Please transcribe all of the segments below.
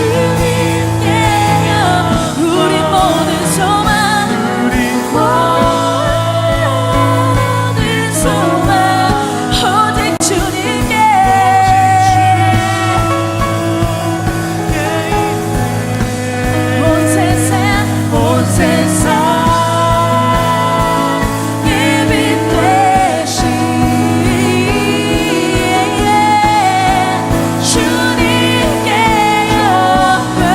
주님께 영광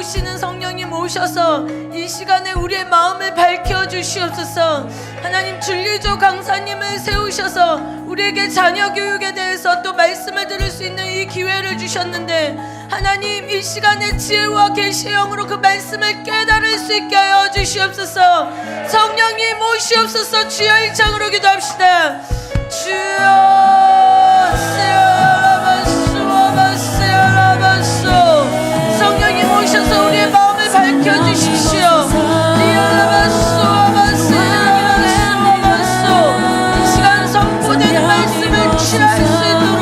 오시는 성령님 오셔서 이 시간에 우리의 마음을 밝혀주시옵소서. 하나님, 진리조 강사님을 세우셔서 우리에게 자녀 교육에 대해서 또 말씀을 들을 수 있는 이 기회를 주셨는데, 하나님 이 시간에 지혜와 계시의 영으로 그 말씀을 깨달을 수 있게 하여 주시옵소서. 성령님 오시옵소서. 주여 1장으로 기도합시다. 주여 성령님 오셔서 우리의 마음을 밝혀주십시오. 이 시간 선포되는 말씀을 취할 수 있도록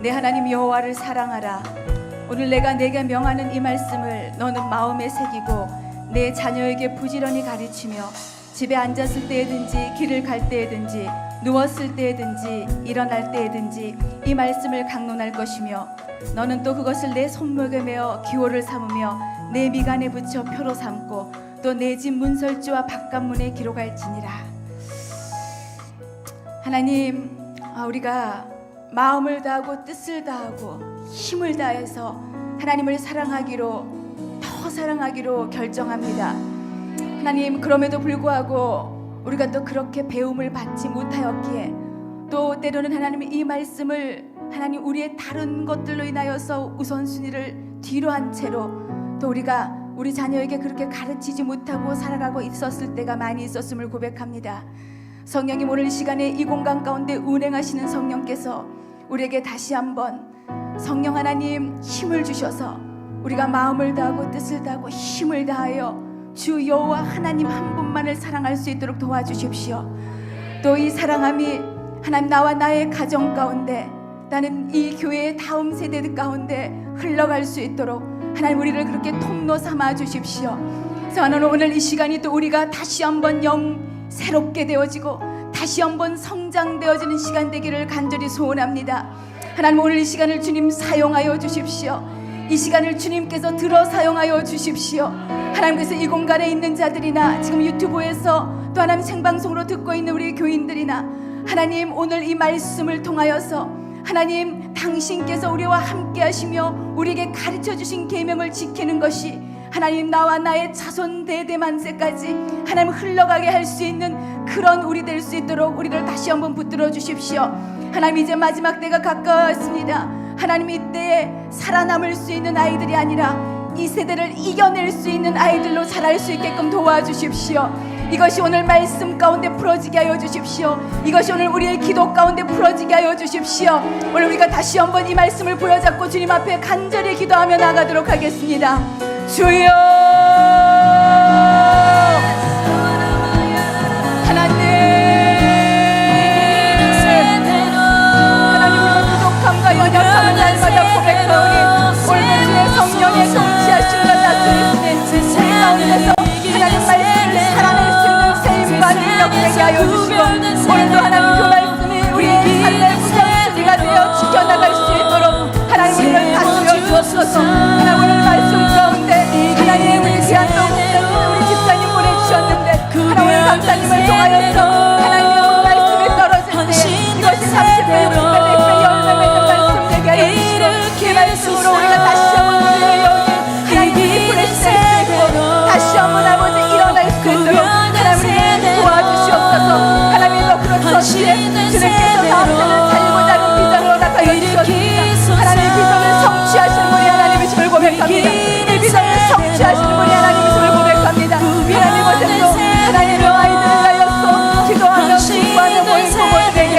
내 하나님 여호와를 사랑하라. 오늘 내가 내게 명하는 이 말씀을 너는 마음에 새기고 내 자녀에게 부지런히 가르치며 집에 앉았을 때에든지 길을 갈 때에든지 누웠을 때에든지 일어날 때에든지 이 말씀을 강론할 것이며 너는 또 그것을 내 손목에 메어 기호를 삼으며 내 미간에 붙여 표로 삼고 또 내 집 문설주와 바깥문에 기록할지니라. 하나님, 우리가 마음을 다하고 뜻을 다하고 힘을 다해서 하나님을 사랑하기로, 더 사랑하기로 결정합니다. 하나님, 그럼에도 불구하고 우리가 또 그렇게 배움을 받지 못하였기에 또 때로는 하나님의 이 말씀을 하나님 우리의 다른 것들로 인하여서 우선순위를 뒤로 한 채로 또 우리가 우리 자녀에게 그렇게 가르치지 못하고 살아가고 있었을 때가 많이 있었음을 고백합니다. 성령님, 오늘 이 시간에 이 공간 가운데 운행하시는 성령께서 우리에게 다시 한번 성령 하나님 힘을 주셔서 우리가 마음을 다하고 뜻을 다하고 힘을 다하여 주 여호와 하나님 한 분만을 사랑할 수 있도록 도와주십시오. 또 이 사랑함이 하나님 나와 나의 가정 가운데, 나는 이 교회의 다음 세대 가운데 흘러갈 수 있도록 하나님 우리를 그렇게 통로 삼아 주십시오. 그래서 나는 오늘 이 시간이 또 우리가 다시 한번 새롭게 되어지고 다시 한번 성장되어지는 시간 되기를 간절히 소원합니다. 하나님, 오늘 이 시간을 주님 사용하여 주십시오. 이 시간을 주님께서 들어 사용하여 주십시오. 하나님께서 이 공간에 있는 자들이나 지금 유튜브에서 또 하나님 생방송으로 듣고 있는 우리 교인들이나 하나님, 오늘 이 말씀을 통하여서 하나님 당신께서 우리와 함께 하시며 우리에게 가르쳐 주신 계명을 지키는 것이 하나님 나와 나의 자손 대대만세까지 하나님 흘러가게 할 수 있는 그런 우리 될 수 있도록 우리를 다시 한번 붙들어 주십시오. 하나님, 이제 마지막 때가 가까웠습니다. 하나님, 이때에 살아남을 수 있는 아이들이 아니라 이 세대를 이겨낼 수 있는 아이들로 자랄 수 있게끔 도와주십시오. 이것이 오늘 말씀 가운데 풀어지게 하여 주십시오. 이것이 오늘 우리의 기도 가운데 풀어지게 하여 주십시오. 오늘 우리가 다시 한번 이 말씀을 부여잡고 주님 앞에 간절히 기도하며 나가도록 하겠습니다. 주여, 하나님, 우리의 부족함과 연약함을 날마다 고백하오니 오늘 주의 성령의 통치하심과 다스리시는 우리 가운데서 하나님 말씀을 살아낼 수 있는 세임과 능력 되게 하여 주시고, 오늘도 하나님 그 말씀이 우리의 삶의 구성수지가 되어 지켜나갈 수 있도록 하나님 우리를 다스려 주옵소서. 하나님, 오늘 말씀 가운데 하나님 우리 귀한 우리 집사님 보내주셨는데 하나님 오늘 강사님을 통하여서 하나님의 오늘 말씀이 떨어질 때 이것이 30배, 60배, 100배 열매맺는 말씀 되게 하여 주시고, 이 말씀으로 우리가 다시 한번 우리의 영이 하나님 리프레시 될 수 있고 다시 한번 아버지 일어날 수 있도록 하나님 우리를 도와주시옵소서. 하나님, 더 그렇듯이 주님께서 다음 때를 살고자 하는 비전을 허락하여 주셨습니다. 하나님, 비전을 성취하시는 분이 하나님이심을 고백합니다. 이 비전을 성취하시는 분이 하나님이심을 고백합니다. 하나님, 오늘도 하나님의 아이들을 하여서 기도하며 신고하는 모임 부모들에게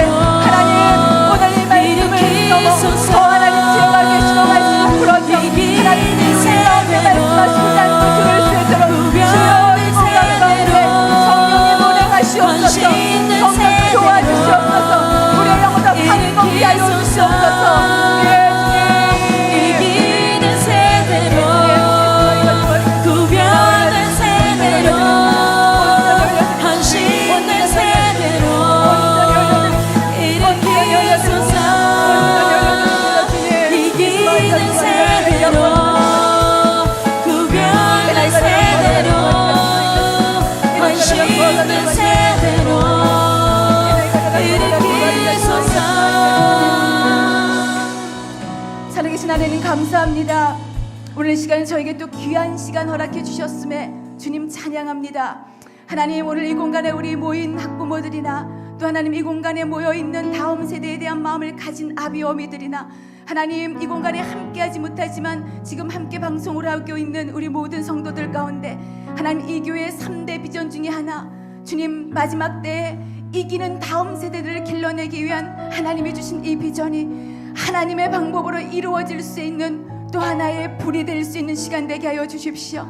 일으키소서. 이기는 세대로 구별된 세대로 헌신된 세대로 일으키소서. 살아계신 하나님 감사합니다. 오늘 이 시간에 저에게 또 귀한 시간 허락해 주셨음에 주님 찬양합니다. 하나님, 오늘 이 공간에 우리 모인 학부모들이나 또 하나님 이 공간에 모여있는 다음 세대에 대한 마음을 가진 아비 어미들이나 하나님 이 공간에 함께하지 못하지만 지금 함께 방송을 하고 있는 우리 모든 성도들 가운데 하나님 이 교회의 3대 비전 중에 하나, 주님 마지막 때에 이기는 다음 세대들을 길러내기 위한 하나님이 주신 이 비전이 하나님의 방법으로 이루어질 수 있는 또 하나의 불이 될 수 있는 시간 되게 하여 주십시오.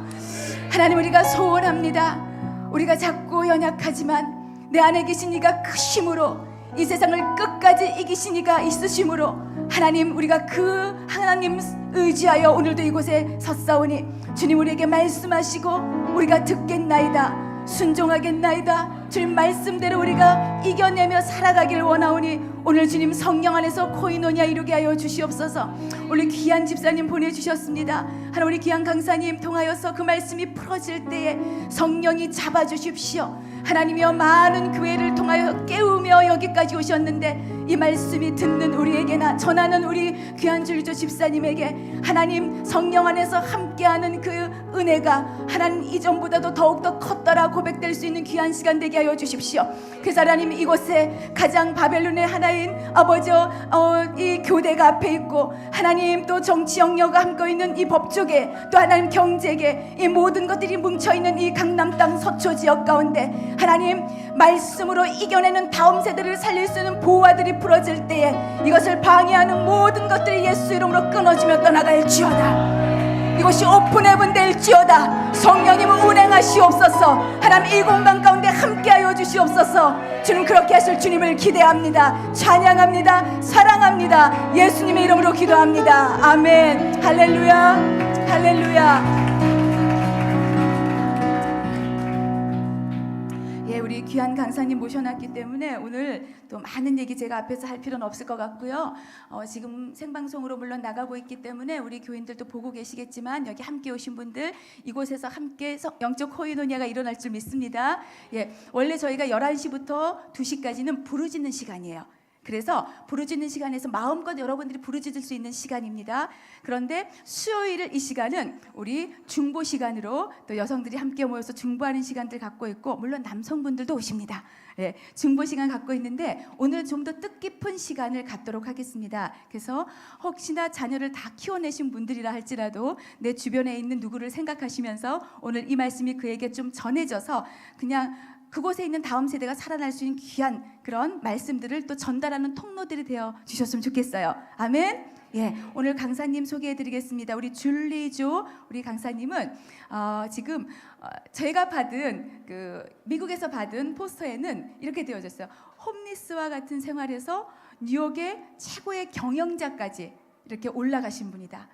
하나님, 우리가 소원합니다. 우리가 작고 연약하지만 내 안에 계신 이가 크심으로 이 세상을 끝까지 이기신 이가 있으심으로 하나님, 우리가 그 하나님 의지하여 오늘도 이곳에 섰사오니 주님 우리에게 말씀하시고 우리가 듣겠나이다, 순종하겠나이다. 주님 말씀대로 우리가 이겨내며 살아가길 원하오니 오늘 주님 성령 안에서 코이노니아 이루게 하여 주시옵소서. 오늘 귀한 집사님 보내주셨습니다. 하나님, 우리 귀한 강사님 통하여서 그 말씀이 풀어질 때에 성령이 잡아주십시오. 하나님이여, 많은 교회를 통하여 깨우며 여기까지 오셨는데 이 말씀이 듣는 우리에게나 전하는 우리 귀한 줄조 집사님에게 하나님 성령 안에서 함께하는 그 은혜가 하나님 이전보다도 더욱더 컸더라 고백될 수 있는 귀한 시간 되게 하여 주십시오. 그래서 하나님, 이곳에 가장 바벨론의 하나인 아버지 이 교대가 앞에 있고 하나님 또 정치 영역과 함께 있는 이 법조계 또 하나님 경제계 이 모든 것들이 뭉쳐있는 이 강남 땅 서초 지역 가운데 하나님 말씀으로 이겨내는 다음 세대를 살릴 수 있는 보호아들이 풀어질 때에 이것을 방해하는 모든 것들이 예수 이름으로 끊어지며 떠나갈지어다. 이것이 오픈헤븐 될지어다. 성령님은 운행하시옵소서. 하나님 이 공간 가운데 함께하여 주시옵소서. 주님 그렇게 하실 주님을 기대합니다. 찬양합니다. 사랑합니다. 예수님의 이름으로 기도합니다. 아멘. 할렐루야. 할렐루야. 우리 귀한 강사님 모셔놨기 때문에 오늘 또 많은 얘기 제가 앞에서 할 필요는 없을 것 같고요. 지금 생방송으로 물론 나가고 있기 때문에 우리 교인들도 보고 계시겠지만 여기 함께 오신 분들 이곳에서 함께 영적 코이노니아가 일어날 줄 믿습니다. 원래 저희가 11시부터 2시까지는 부르짖는 시간이에요. 그래서 부르짖는 시간에서 마음껏 여러분들이 부르짖을 수 있는 시간입니다. 그런데 수요일을 이 시간은 우리 중보 시간으로 또 여성들이 함께 모여서 중보하는 시간들 갖고 있고 물론 남성분들도 오십니다. 중보 시간 갖고 있는데 오늘 좀 더 뜻깊은 시간을 갖도록 하겠습니다. 그래서 혹시나 자녀를 다 키워내신 분들이라 할지라도 내 주변에 있는 누구를 생각하시면서 오늘 이 말씀이 그에게 좀 전해져서 그냥 그곳에 있는 다음 세대가 살아날 수 있는 귀한 그런 말씀들을 또 전달하는 통로들이 되어 주셨으면 좋겠어요. 아멘. 오늘 강사님 소개해드리겠습니다. 우리 줄리조 우리 강사님은 지금 제가 받은 미국에서 받은 포스터에는 이렇게 되어졌어요. 홈리스와 같은 생활에서 뉴욕의 최고의 경영자까지 이렇게 올라가신 분이다.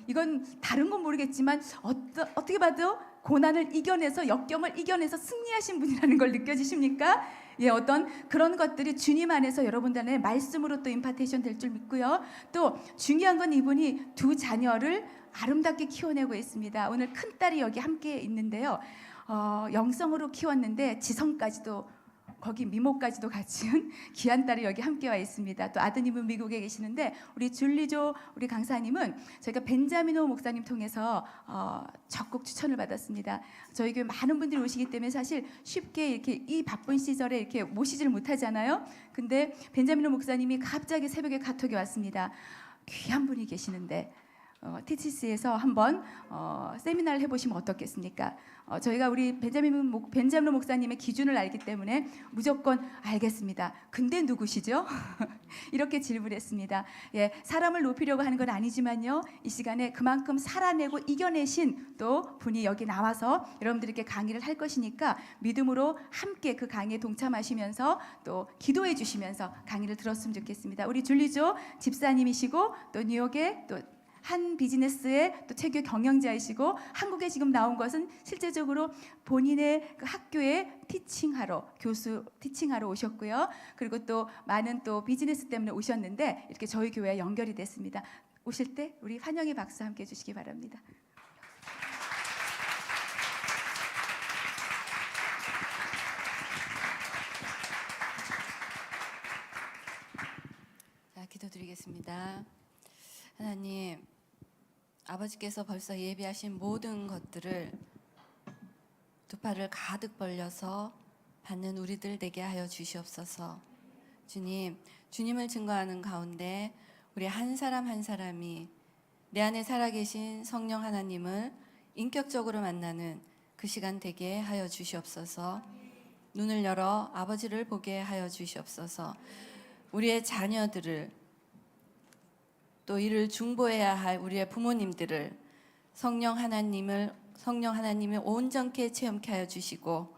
이건 다른 건 모르겠지만 어떻게 봐도 고난을 이겨내서 역경을 이겨내서 승리하신 분이라는 걸 느껴지십니까? 어떤 그런 것들이 주님 안에서 여러분들의 말씀으로 또 임파테이션 될 줄 믿고요. 또 중요한 건 이분이 두 자녀를 아름답게 키워내고 있습니다. 오늘 큰딸이 여기 함께 있는데요. 영성으로 키웠는데 지성까지도 거기 미모까지도 갖춘 귀한 딸이 여기 함께 와 있습니다. 또 아드님은 미국에 계시는데 우리 줄리조 우리 강사님은 저희가 벤자미노 목사님 통해서 적극 추천을 받았습니다. 저희 교회 많은 분들이 오시기 때문에 사실 쉽게 이렇게 이 바쁜 시절에 이렇게 모시지를 못하잖아요. 근데 벤자미노 목사님이 갑자기 새벽에 카톡이 왔습니다. 귀한 분이 계시는데 TCC에서 한번 세미나를 해보시면 어떻겠습니까? 저희가 우리 벤자민 목사님의 기준을 알기 때문에 무조건 알겠습니다. 근데 누구시죠? 이렇게 질문했습니다. 사람을 높이려고 하는 건 아니지만요. 이 시간에 그만큼 살아내고 이겨내신 또 분이 여기 나와서 여러분들에게 강의를 할 것이니까 믿음으로 함께 그 강의에 동참하시면서 또 기도해 주시면서 강의를 들었으면 좋겠습니다. 우리 줄리조 집사님이시고 또 뉴욕에 또 한 비즈니스의 또 체교 경영자이시고 한국에 지금 나온 것은 실제적으로 본인의 그 학교에 교수 티칭하러 오셨고요. 그리고 또 많은 또 비즈니스 때문에 오셨는데 이렇게 저희 교회에 연결이 됐습니다. 오실 때 우리 환영의 박수 함께 해주시기 바랍니다. 자, 기도드리겠습니다. 하나님, 아버지께서 벌써 예비하신 모든 것들을 두 팔을 가득 벌려서 받는 우리들 되게 하여 주시옵소서. 주님, 주님을 증거하는 가운데 우리 한 사람 한 사람이 내 안에 살아계신 성령 하나님을 인격적으로 만나는 그 시간 되게 하여 주시옵소서. 눈을 열어 아버지를 보게 하여 주시옵소서. 우리의 자녀들을 또 이를 중보해야 할 우리의 부모님들을 성령 하나님을 온전케 체험케 하여 주시고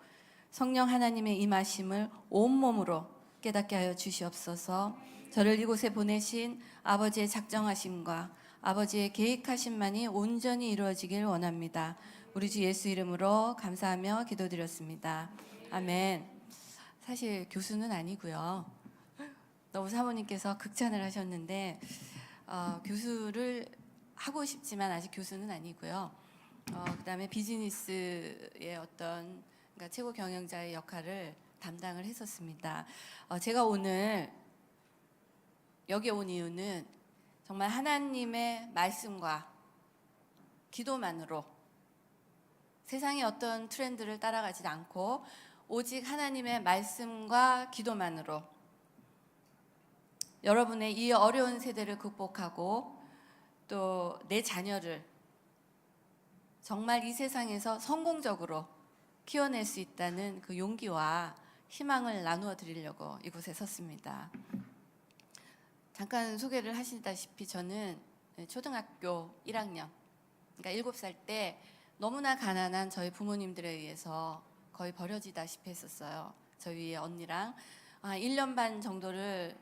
성령 하나님의 임하심을 온몸으로 깨닫게 하여 주시옵소서. 저를 이곳에 보내신 아버지의 작정하심과 아버지의 계획하심만이 온전히 이루어지길 원합니다. 우리 주 예수 이름으로 감사하며 기도드렸습니다. 아멘. 사실 교수는 아니고요. 너무 사모님께서 극찬을 하셨는데 교수를 하고 싶지만 아직 교수는 아니고요. 그다음에 비즈니스의 어떤 그러니까 최고 경영자의 역할을 담당을 했었습니다. 제가 오늘 여기 온 이유는 정말 하나님의 말씀과 기도만으로 세상의 어떤 트렌드를 따라가지 않고 오직 하나님의 말씀과 기도만으로 여러분의 이 어려운 세대를 극복하고 또 내 자녀를 정말 이 세상에서 성공적으로 키워낼 수 있다는 그 용기와 희망을 나누어 드리려고 이곳에 섰습니다. 잠깐 소개를 하시다시피 저는 초등학교 1학년, 그러니까 7살 때 너무나 가난한 저희 부모님들에 의해서 거의 버려지다시피 했었어요. 저희 언니랑 1년 반 정도를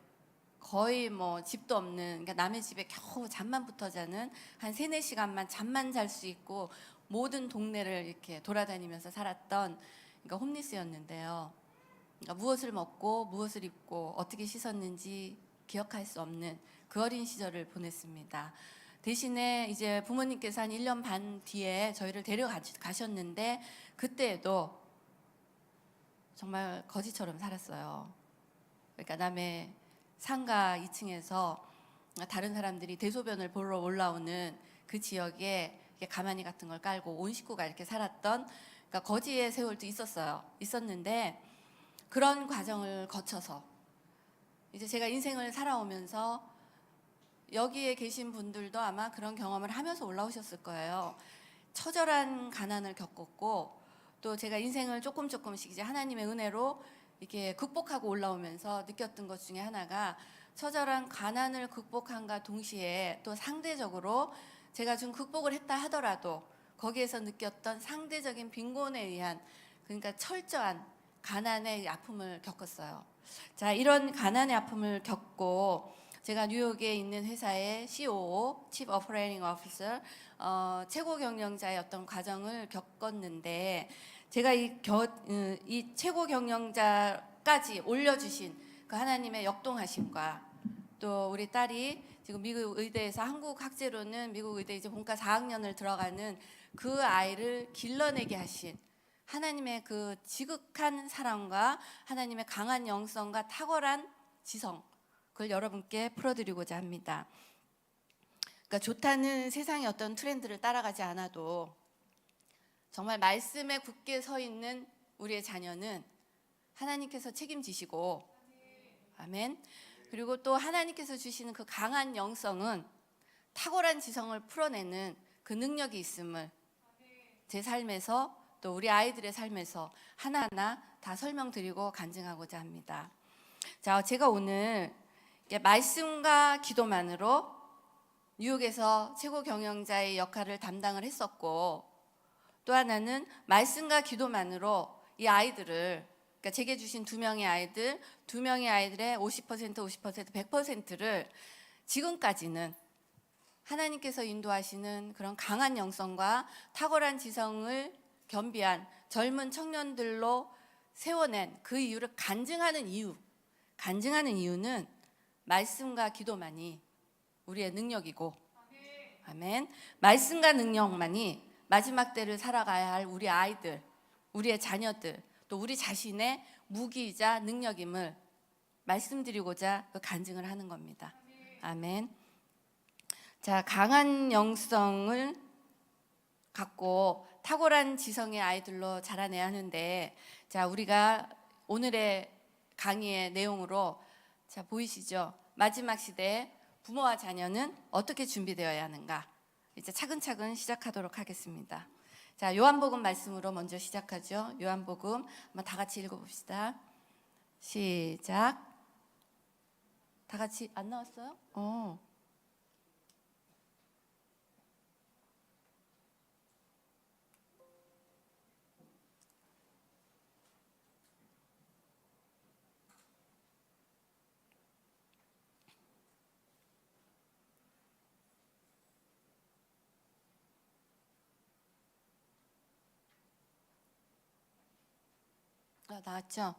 거의 뭐 집도 없는, 그러니까 남의 집에 겨우 잠만 붙어 자는 한 3-4시간만 잠만 잘 수 있고 모든 동네를 이렇게 돌아다니면서 살았던 그러니까 홈리스였는데요. 그러니까 무엇을 먹고 무엇을 입고 어떻게 씻었는지 기억할 수 없는 그 어린 시절을 보냈습니다. 대신에 이제 부모님께서 한 1년 반 뒤에 저희를 데려가셨는데 그때에도 정말 거지처럼 살았어요. 그러니까 남의 상가 2층에서 다른 사람들이 대소변을 보러 올라오는 그 지역에 가마니 같은 걸 깔고 온 식구가 이렇게 살았던 그러니까 거지의 세월도 있었는데 그런 과정을 거쳐서 이제 제가 인생을 살아오면서 여기에 계신 분들도 아마 그런 경험을 하면서 올라오셨을 거예요. 처절한 가난을 겪었고 또 제가 인생을 조금씩 이제 하나님의 은혜로 이렇게 극복하고 올라오면서 느꼈던 것 중에 하나가 처절한 가난을 극복한과 동시에 또 상대적으로 제가 좀 극복을 했다 하더라도 거기에서 느꼈던 상대적인 빈곤에 의한 그러니까 철저한 가난의 아픔을 겪었어요. 자, 이런 가난의 아픔을 겪고 제가 뉴욕에 있는 회사의 COO, Chief Operating Officer, 최고 경영자의 어떤 과정을 겪었는데 제가 이 최고 경영자까지 올려주신 그 하나님의 역동하심과 또 우리 딸이 지금 미국 의대에서 한국 학제로는 미국 의대 이제 본과 4학년을 들어가는 그 아이를 길러내게 하신 하나님의 그 지극한 사랑과 하나님의 강한 영성과 탁월한 지성 그걸 여러분께 풀어드리고자 합니다. 그러니까 좋다는 세상의 어떤 트렌드를 따라가지 않아도 정말 말씀에 굳게 서 있는 우리의 자녀는 하나님께서 책임지시고 아멘. 그리고 또 하나님께서 주시는 그 강한 영성은 탁월한 지성을 풀어내는 그 능력이 있음을 제 삶에서 또 우리 아이들의 삶에서 하나하나 다 설명드리고 간증하고자 합니다. 자, 제가 오늘 말씀과 기도만으로 뉴욕에서 최고 경영자의 역할을 담당을 했었고 또 하나는 말씀과 기도만으로 이 아이들을 그러니까 제게 주신 2명의 아이들, 2명의 아이들의 50%, 50%, 100%를 지금까지는 하나님께서 인도하시는 그런 강한 영성과 탁월한 지성을 겸비한 젊은 청년들로 세워낸 그 이유를 간증하는 이유는 말씀과 기도만이 우리의 능력이고, 아멘. 말씀과 능력만이 마지막 때를 살아가야 할 우리 아이들, 우리의 자녀들, 또 우리 자신의 무기이자 능력임을 말씀드리고자 그 간증을 하는 겁니다. 아멘. 자, 강한 영성을 갖고 탁월한 지성의 아이들로 자라내야 하는데, 자, 우리가 오늘의 강의의 내용으로 자, 보이시죠? 마지막 시대에 부모와 자녀는 어떻게 준비되어야 하는가? 이제 차근차근 시작하도록 하겠습니다. 자, 요한복음 말씀으로 먼저 시작하죠. 요한복음 한번 다 같이 읽어봅시다. 시작. 다 같이 안 나왔어요? 나왔죠?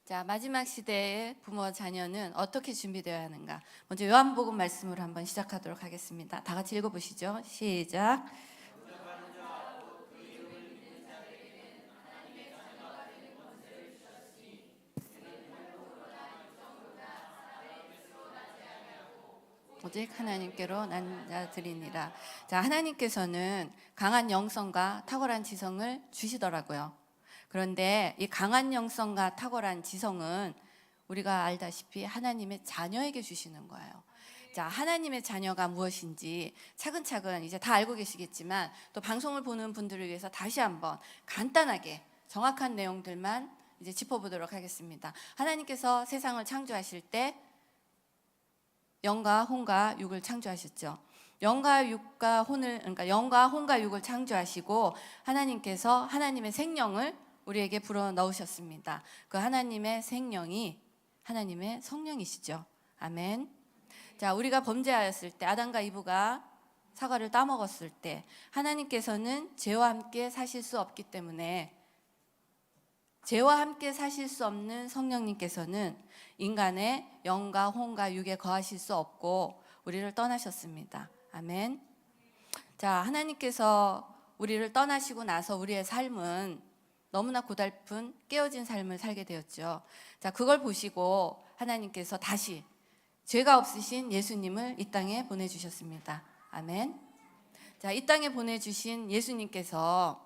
자, 마지막 시대의 부모와 자녀는 어떻게 준비되어야 하는가? 먼저 요한복음 말씀으로 한번 시작하도록 하겠습니다. 다 같이 읽어보시죠. 시작. 오직 하나님께로 난 자들이니라. 자, 하나님께서는 강한 영성과 탁월한 지성을 주시더라고요. 그런데 이 강한 영성과 탁월한 지성은 우리가 알다시피 하나님의 자녀에게 주시는 거예요. 자, 하나님의 자녀가 무엇인지 차근차근 이제 다 알고 계시겠지만 또 방송을 보는 분들을 위해서 다시 한번 간단하게 정확한 내용들만 이제 짚어보도록 하겠습니다. 하나님께서 세상을 창조하실 때 영과 혼과 육을 창조하셨죠. 영과 혼과 육을 창조하시고 하나님께서 하나님의 생명을 우리에게 불어 넣으셨습니다. 그 하나님의 생명이 하나님의 성령이시죠. 아멘. 자, 우리가 범죄하였을 때 아담과 이브가 사과를 따먹었을 때 하나님께서는 죄와 함께 사실 수 없기 때문에 죄와 함께 사실 수 없는 성령님께서는 인간의 영과 혼과 육에 거하실 수 없고 우리를 떠나셨습니다. 아멘. 자, 하나님께서 우리를 떠나시고 나서 우리의 삶은 너무나 고달픈 깨어진 삶을 살게 되었죠. 자, 그걸 보시고 하나님께서 다시 죄가 없으신 예수님을 이 땅에 보내주셨습니다. 아멘. 자, 이 땅에 보내주신 예수님께서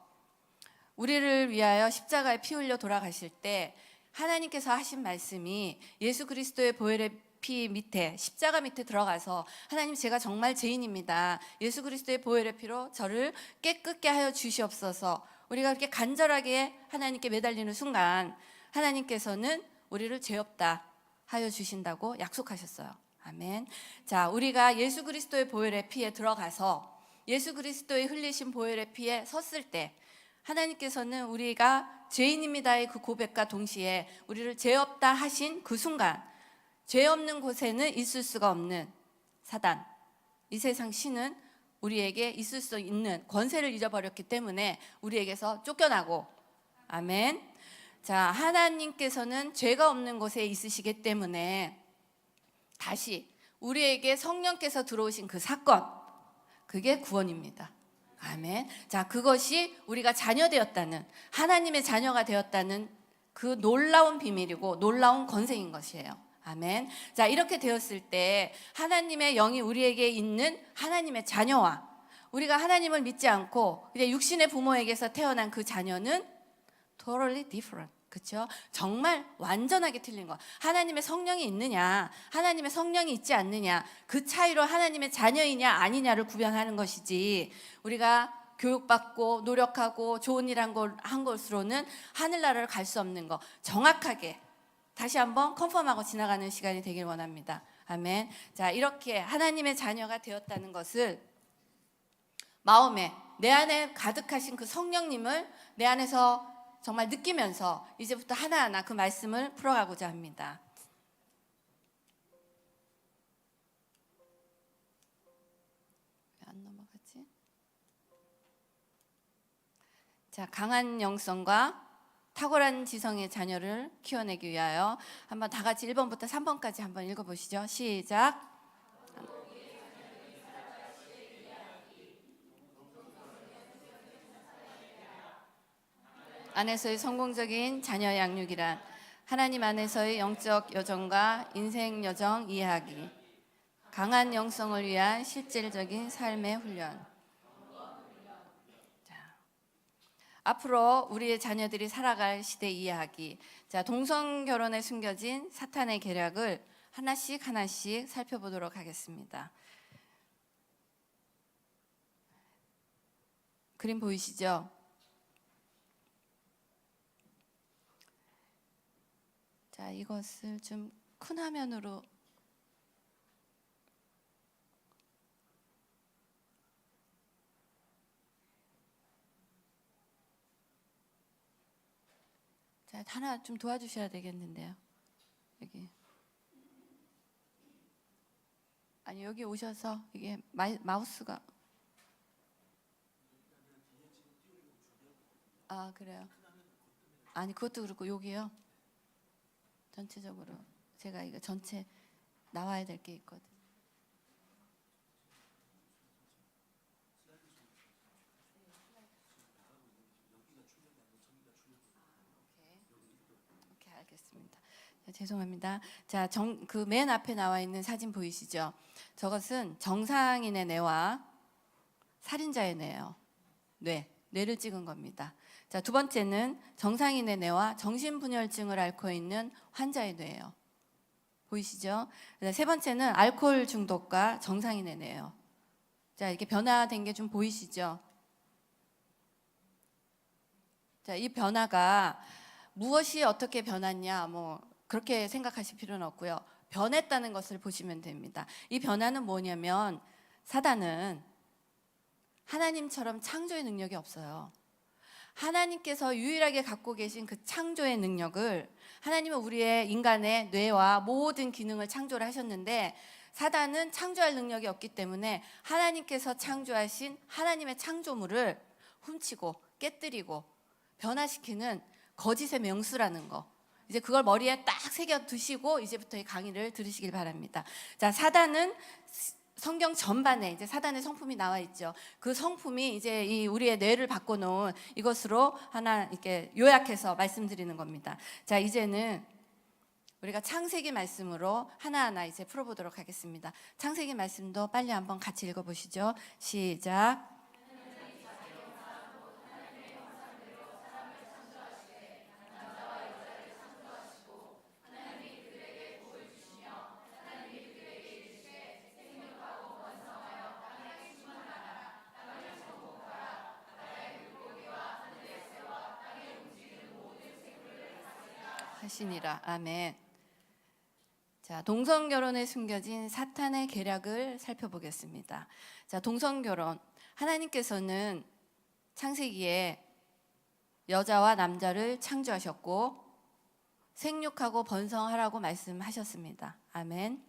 우리를 위하여 십자가에 피 흘려 돌아가실 때 하나님께서 하신 말씀이 예수 그리스도의 보혈의 피 밑에 십자가 밑에 들어가서 하나님 제가 정말 죄인입니다. 예수 그리스도의 보혈의 피로 저를 깨끗게 하여 주시옵소서. 우리가 그렇게 간절하게 하나님께 매달리는 순간 하나님께서는 우리를 죄 없다 하여 주신다고 약속하셨어요. 아멘. 자, 우리가 예수 그리스도의 보혈의 피에 들어가서 예수 그리스도의 흘리신 보혈의 피에 섰을 때 하나님께서는 우리가 죄인입니다의 그 고백과 동시에 우리를 죄 없다 하신 그 순간 죄 없는 곳에는 있을 수가 없는 사단, 이 세상 신은 우리에게 있을 수 있는 권세를 잊어버렸기 때문에 우리에게서 쫓겨나고, 아멘. 자, 하나님께서는 죄가 없는 곳에 있으시기 때문에 다시 우리에게 성령께서 들어오신 그 사건, 그게 구원입니다. 아멘. 자, 그것이 우리가 자녀 되었다는, 하나님의 자녀가 되었다는 그 놀라운 비밀이고 놀라운 권세인 것이에요. 아멘. 자, 이렇게 되었을 때 하나님의 영이 우리에게 있는 하나님의 자녀와 우리가 하나님을 믿지 않고 이제 육신의 부모에게서 태어난 그 자녀는 totally different. 그렇죠? 정말 완전하게 틀린 거. 하나님의 성령이 있느냐, 하나님의 성령이 있지 않느냐, 그 차이로 하나님의 자녀이냐 아니냐를 구별하는 것이지, 우리가 교육받고 노력하고 좋은 일 한 것으로는 하늘나라를 갈 수 없는 거 정확하게 다시 한번 컨펌하고 지나가는 시간이 되길 원합니다. 아멘. 자, 이렇게 하나님의 자녀가 되었다는 것을 마음에 내 안에 가득하신 그 성령님을 내 안에서 정말 느끼면서 이제부터 하나하나 그 말씀을 풀어가고자 합니다. 안 넘어가지? 자, 강한 영성과 탁월한 지성의 자녀를 키워내기 위하여 한번 다 같이 1번부터 3번까지 한번 읽어보시죠. 시작. 안에서의 성공적인 자녀 양육이란 하나님 안에서의 영적 여정과 인생 여정 이해하기, 강한 영성을 위한 실질적인 삶의 훈련. 자, 앞으로 우리의 자녀들이 살아갈 시대 이해하기. 자, 동성 결혼에 숨겨진 사탄의 계략을 하나씩 하나씩 살펴보도록 하겠습니다. 그림 보이시죠? 자, 이것을 좀 큰 화면으로 자, 하나 좀 도와주셔야 되겠는데요. 여기 아니 여기 오셔서 이게 마우스가 아 그래요? 아니 그것도 그렇고 여기요. 전체적으로 제가 이거 전체 나와야 될 게 있거든. 오케이, 알겠습니다. 자, 죄송합니다. 자, 그 맨 앞에 나와 있는 사진 보이시죠? 저것은 정상인의 뇌와 살인자의 뇌예요. 뇌를 찍은 겁니다. 자, 두 번째는 정상인의 뇌와 정신분열증을 앓고 있는 환자의 뇌예요. 보이시죠? 세 번째는 알코올 중독과 정상인의 뇌예요. 자, 이렇게 변화된 게 좀 보이시죠? 자, 이 변화가 무엇이 어떻게 변했냐, 뭐 그렇게 생각하실 필요는 없고요. 변했다는 것을 보시면 됩니다. 이 변화는 뭐냐면 사단은 하나님처럼 창조의 능력이 없어요. 하나님께서 유일하게 갖고 계신 그 창조의 능력을 하나님은 우리의 인간의 뇌와 모든 기능을 창조를 하셨는데 사단은 창조할 능력이 없기 때문에 하나님께서 창조하신 하나님의 창조물을 훔치고 깨뜨리고 변화시키는 거짓의 명수라는 거. 이제 그걸 머리에 딱 새겨 두시고 이제부터 이 강의를 들으시길 바랍니다. 자, 사단은 성경 전반에 이제 사단의 성품이 나와 있죠. 그 성품이 이제 이 우리의 뇌를 바꿔놓은 이것으로 하나 이렇게 요약해서 말씀드리는 겁니다. 자, 이제는 우리가 창세기 말씀으로 하나하나 이제 풀어보도록 하겠습니다. 창세기 말씀도 빨리 한번 같이 읽어보시죠. 시작. 하시니라. 아멘. 자, 동성 결혼에 숨겨진 사탄의 계략을 살펴보겠습니다. 자, 동성 결혼. 하나님께서는 창세기에 여자와 남자를 창조하셨고 생육하고 번성하라고 말씀하셨습니다. 아멘.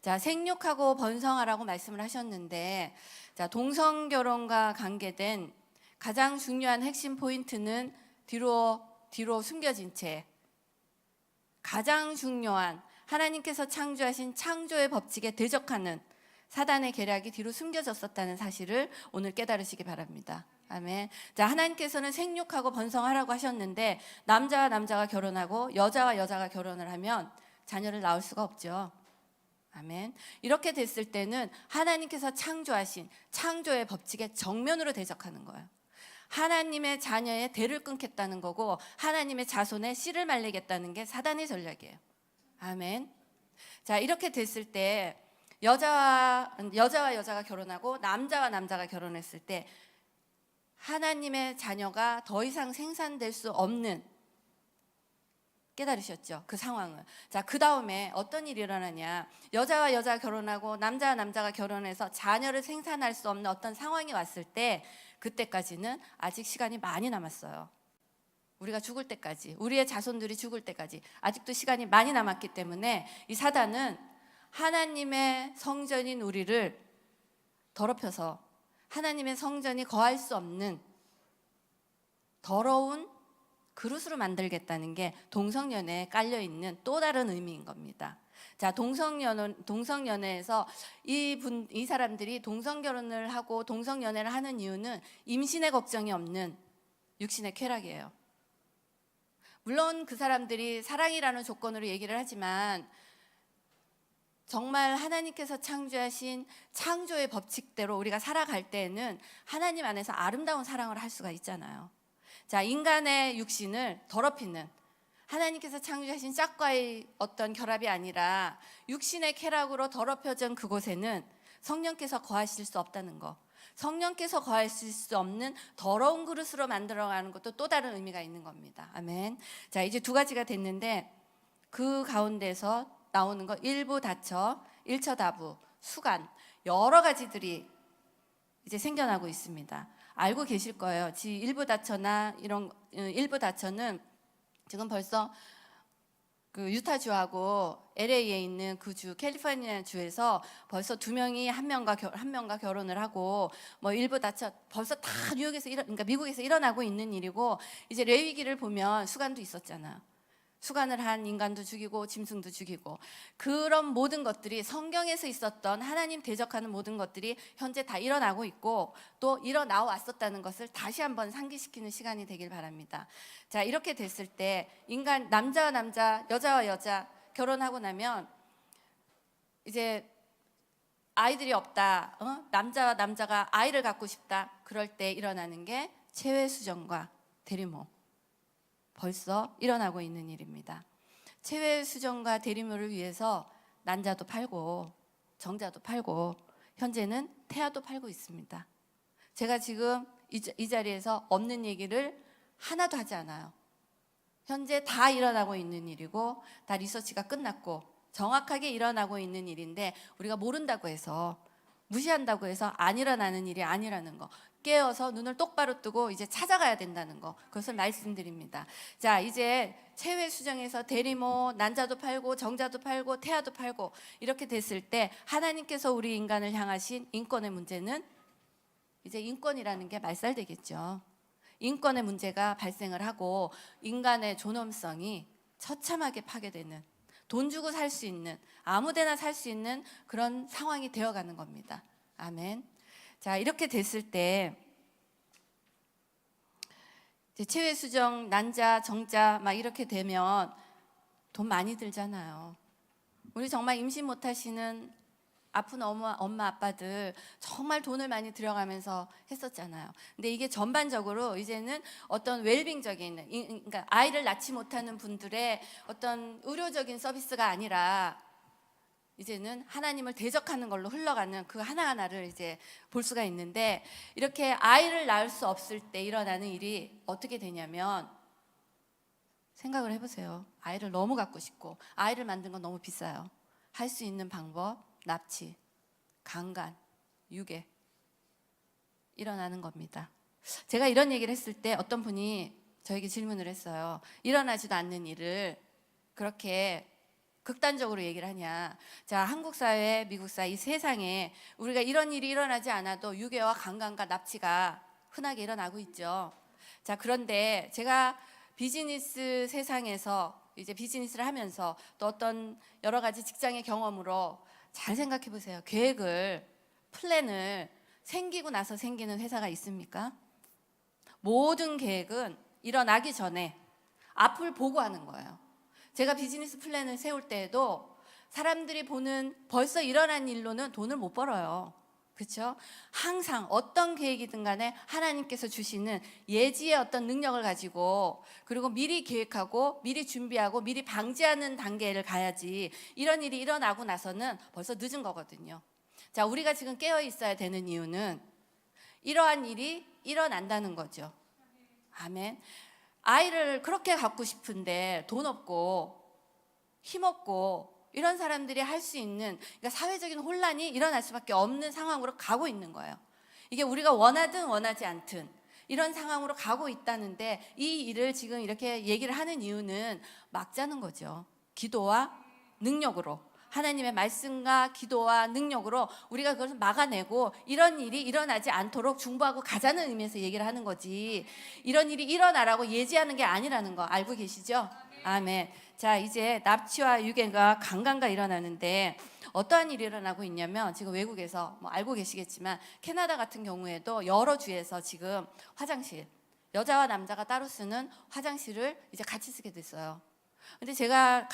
자, 생육하고 번성하라고 말씀을 하셨는데 자, 동성 결혼과 관계된 가장 중요한 핵심 포인트는 뒤로 숨겨진 채 가장 중요한 하나님께서 창조하신 창조의 법칙에 대적하는 사단의 계략이 뒤로 숨겨졌었다는 사실을 오늘 깨달으시기 바랍니다. 아멘. 자, 하나님께서는 생육하고 번성하라고 하셨는데 남자와 남자가 결혼하고 여자와 여자가 결혼을 하면 자녀를 낳을 수가 없죠. 아멘. 이렇게 됐을 때는 하나님께서 창조하신 창조의 법칙에 정면으로 대적하는 거예요. 하나님의 자녀의 대를 끊겠다는 거고 하나님의 자손의 씨를 말리겠다는 게 사단의 전략이에요. 아멘. 자, 이렇게 됐을 때 여자와 여자가 결혼하고 남자와 남자가 결혼했을 때 하나님의 자녀가 더 이상 생산될 수 없는 깨달으셨죠? 그 상황을. 자, 그 다음에 어떤 일이 일어나냐. 여자와 여자가 결혼하고 남자와 남자가 결혼해서 자녀를 생산할 수 없는 어떤 상황이 왔을 때 그때까지는 아직 시간이 많이 남았어요. 우리가 죽을 때까지, 우리의 자손들이 죽을 때까지 아직도 시간이 많이 남았기 때문에 이 사단은 하나님의 성전인 우리를 더럽혀서 하나님의 성전이 거할 수 없는 더러운 그릇으로 만들겠다는 게 동성연애에 깔려 있는 또 다른 의미인 겁니다. 자, 동성연애에서 이 사람들이 동성결혼을 하고 동성연애를 하는 이유는 임신의 걱정이 없는 육신의 쾌락이에요. 물론 그 사람들이 사랑이라는 조건으로 얘기를 하지만 정말 하나님께서 창조하신 창조의 법칙대로 우리가 살아갈 때에는 하나님 안에서 아름다운 사랑을 할 수가 있잖아요. 자, 인간의 육신을 더럽히는 하나님께서 창조하신 짝과의 어떤 결합이 아니라 육신의 쾌락으로 더럽혀진 그곳에는 성령께서 거하실 수 없다는 거, 성령께서 거하실 수 없는 더러운 그릇으로 만들어가는 것도 또 다른 의미가 있는 겁니다. 아멘. 자, 이제 두 가지가 됐는데 그 가운데서 나오는 거 일부 다처, 일처다부, 수간 여러 가지들이 이제 생겨나고 있습니다. 알고 계실 거예요. 일부 다처나 이런 일부 다처는 지금 벌써 그 유타주하고 LA에 있는 그 주 캘리포니아 주에서 벌써 두 명이 한 명과 결혼을 하고 뭐 일부 다처 벌써 다 뉴욕에서 그러니까 미국에서 일어나고 있는 일이고 이제 레위기를 보면 수간도 있었잖아요. 수간을 한 인간도 죽이고 짐승도 죽이고 그런 모든 것들이 성경에서 있었던 하나님 대적하는 모든 것들이 현재 다 일어나고 있고 또 일어나 왔었다는 것을 다시 한번 상기시키는 시간이 되길 바랍니다. 자, 이렇게 됐을 때 인간 남자와 남자, 여자와 여자 결혼하고 나면 이제 아이들이 없다. 남자와 남자가 아이를 갖고 싶다. 그럴 때 일어나는 게 체외수정과 대리모. 벌써 일어나고 있는 일입니다. 체외수정과 대리모를 위해서 난자도 팔고 정자도 팔고 현재는 태아도 팔고 있습니다. 제가 지금 이 자리에서 없는 얘기를 하나도 하지 않아요. 현재 다 일어나고 있는 일이고 다 리서치가 끝났고 정확하게 일어나고 있는 일인데 우리가 모른다고 해서 무시한다고 해서 안 일어나는 일이 아니라는 거, 깨어서 눈을 똑바로 뜨고 이제 찾아가야 된다는 거, 그것을 말씀드립니다. 자, 이제 체외 수정에서 대리모, 난자도 팔고 정자도 팔고 태아도 팔고 이렇게 됐을 때 하나님께서 우리 인간을 향하신 인권의 문제는 이제 인권이라는 게 말살되겠죠. 인권의 문제가 발생을 하고 인간의 존엄성이 처참하게 파괴되는, 돈 주고 살 수 있는, 아무데나 살 수 있는 그런 상황이 되어가는 겁니다. 아멘. 자, 이렇게 됐을 때 체외 수정, 난자, 정자 막 이렇게 되면 돈 많이 들잖아요. 우리 정말 임신 못하시는 아픈 엄마 아빠들 정말 돈을 많이 들여가면서 했었잖아요. 근데 이게 전반적으로 이제는 어떤 웰빙적인, 그러니까 아이를 낳지 못하는 분들의 어떤 의료적인 서비스가 아니라 이제는 하나님을 대적하는 걸로 흘러가는 그 하나하나를 이제 볼 수가 있는데, 이렇게 아이를 낳을 수 없을 때 일어나는 일이 어떻게 되냐면, 생각을 해보세요. 아이를 너무 갖고 싶고 아이를 만든 건 너무 비싸요. 할 수 있는 방법, 납치, 강간, 유괴 일어나는 겁니다. 제가 이런 얘기를 했을 때 어떤 분이 저에게 질문을 했어요. 일어나지도 않는 일을 그렇게 극단적으로 얘기를 하냐. 자, 한국 사회, 미국 사회, 이 세상에 우리가 이런 일이 일어나지 않아도 유괴와 강간과 납치가 흔하게 일어나고 있죠. 자, 그런데 제가 비즈니스 세상에서 이제 비즈니스를 하면서 또 어떤 여러 가지 직장의 경험으로 잘 생각해 보세요. 계획을, 플랜을 생기고 나서 생기는 회사가 있습니까? 모든 계획은 일어나기 전에 앞을 보고 하는 거예요. 제가 비즈니스 플랜을 세울 때에도 사람들이 보는 벌써 일어난 일로는 돈을 못 벌어요. 그렇죠? 항상 어떤 계획이든 간에 하나님께서 주시는 예지의 어떤 능력을 가지고, 그리고 미리 계획하고 미리 준비하고 미리 방지하는 단계를 가야지, 이런 일이 일어나고 나서는 벌써 늦은 거거든요. 자, 우리가 지금 깨어 있어야 되는 이유는 이러한 일이 일어난다는 거죠. 아멘. 아이를 그렇게 갖고 싶은데 돈 없고 힘 없고 이런 사람들이 할 수 있는, 그러니까 사회적인 혼란이 일어날 수밖에 없는 상황으로 가고 있는 거예요. 이게 우리가 원하든 원하지 않든 이런 상황으로 가고 있다는데, 이 일을 지금 이렇게 얘기를 하는 이유는 막자는 거죠. 기도와 능력으로 하나님의 말씀과 기도와 능력으로 우리가 그것을 막아내고 이런 일이 일어나지 않도록 중보하고 가자는 의미에서 얘기를 하는 거지, 이런 일이 일어나라고 예지하는 게 아니라는 거 알고 계시죠? 아멘. 자, 이제 납치와 유괴가 강간과 일어나는데 어떠한 일이 일어나고 있냐면, 지금 외국에서 뭐 알고 계시겠지만 캐나다 같은 경우에도 여러 주에서 지금 화장실, 여자와 남자가 따로 쓰는 화장실을 이제 같이 쓰게 됐어요. 근데 제가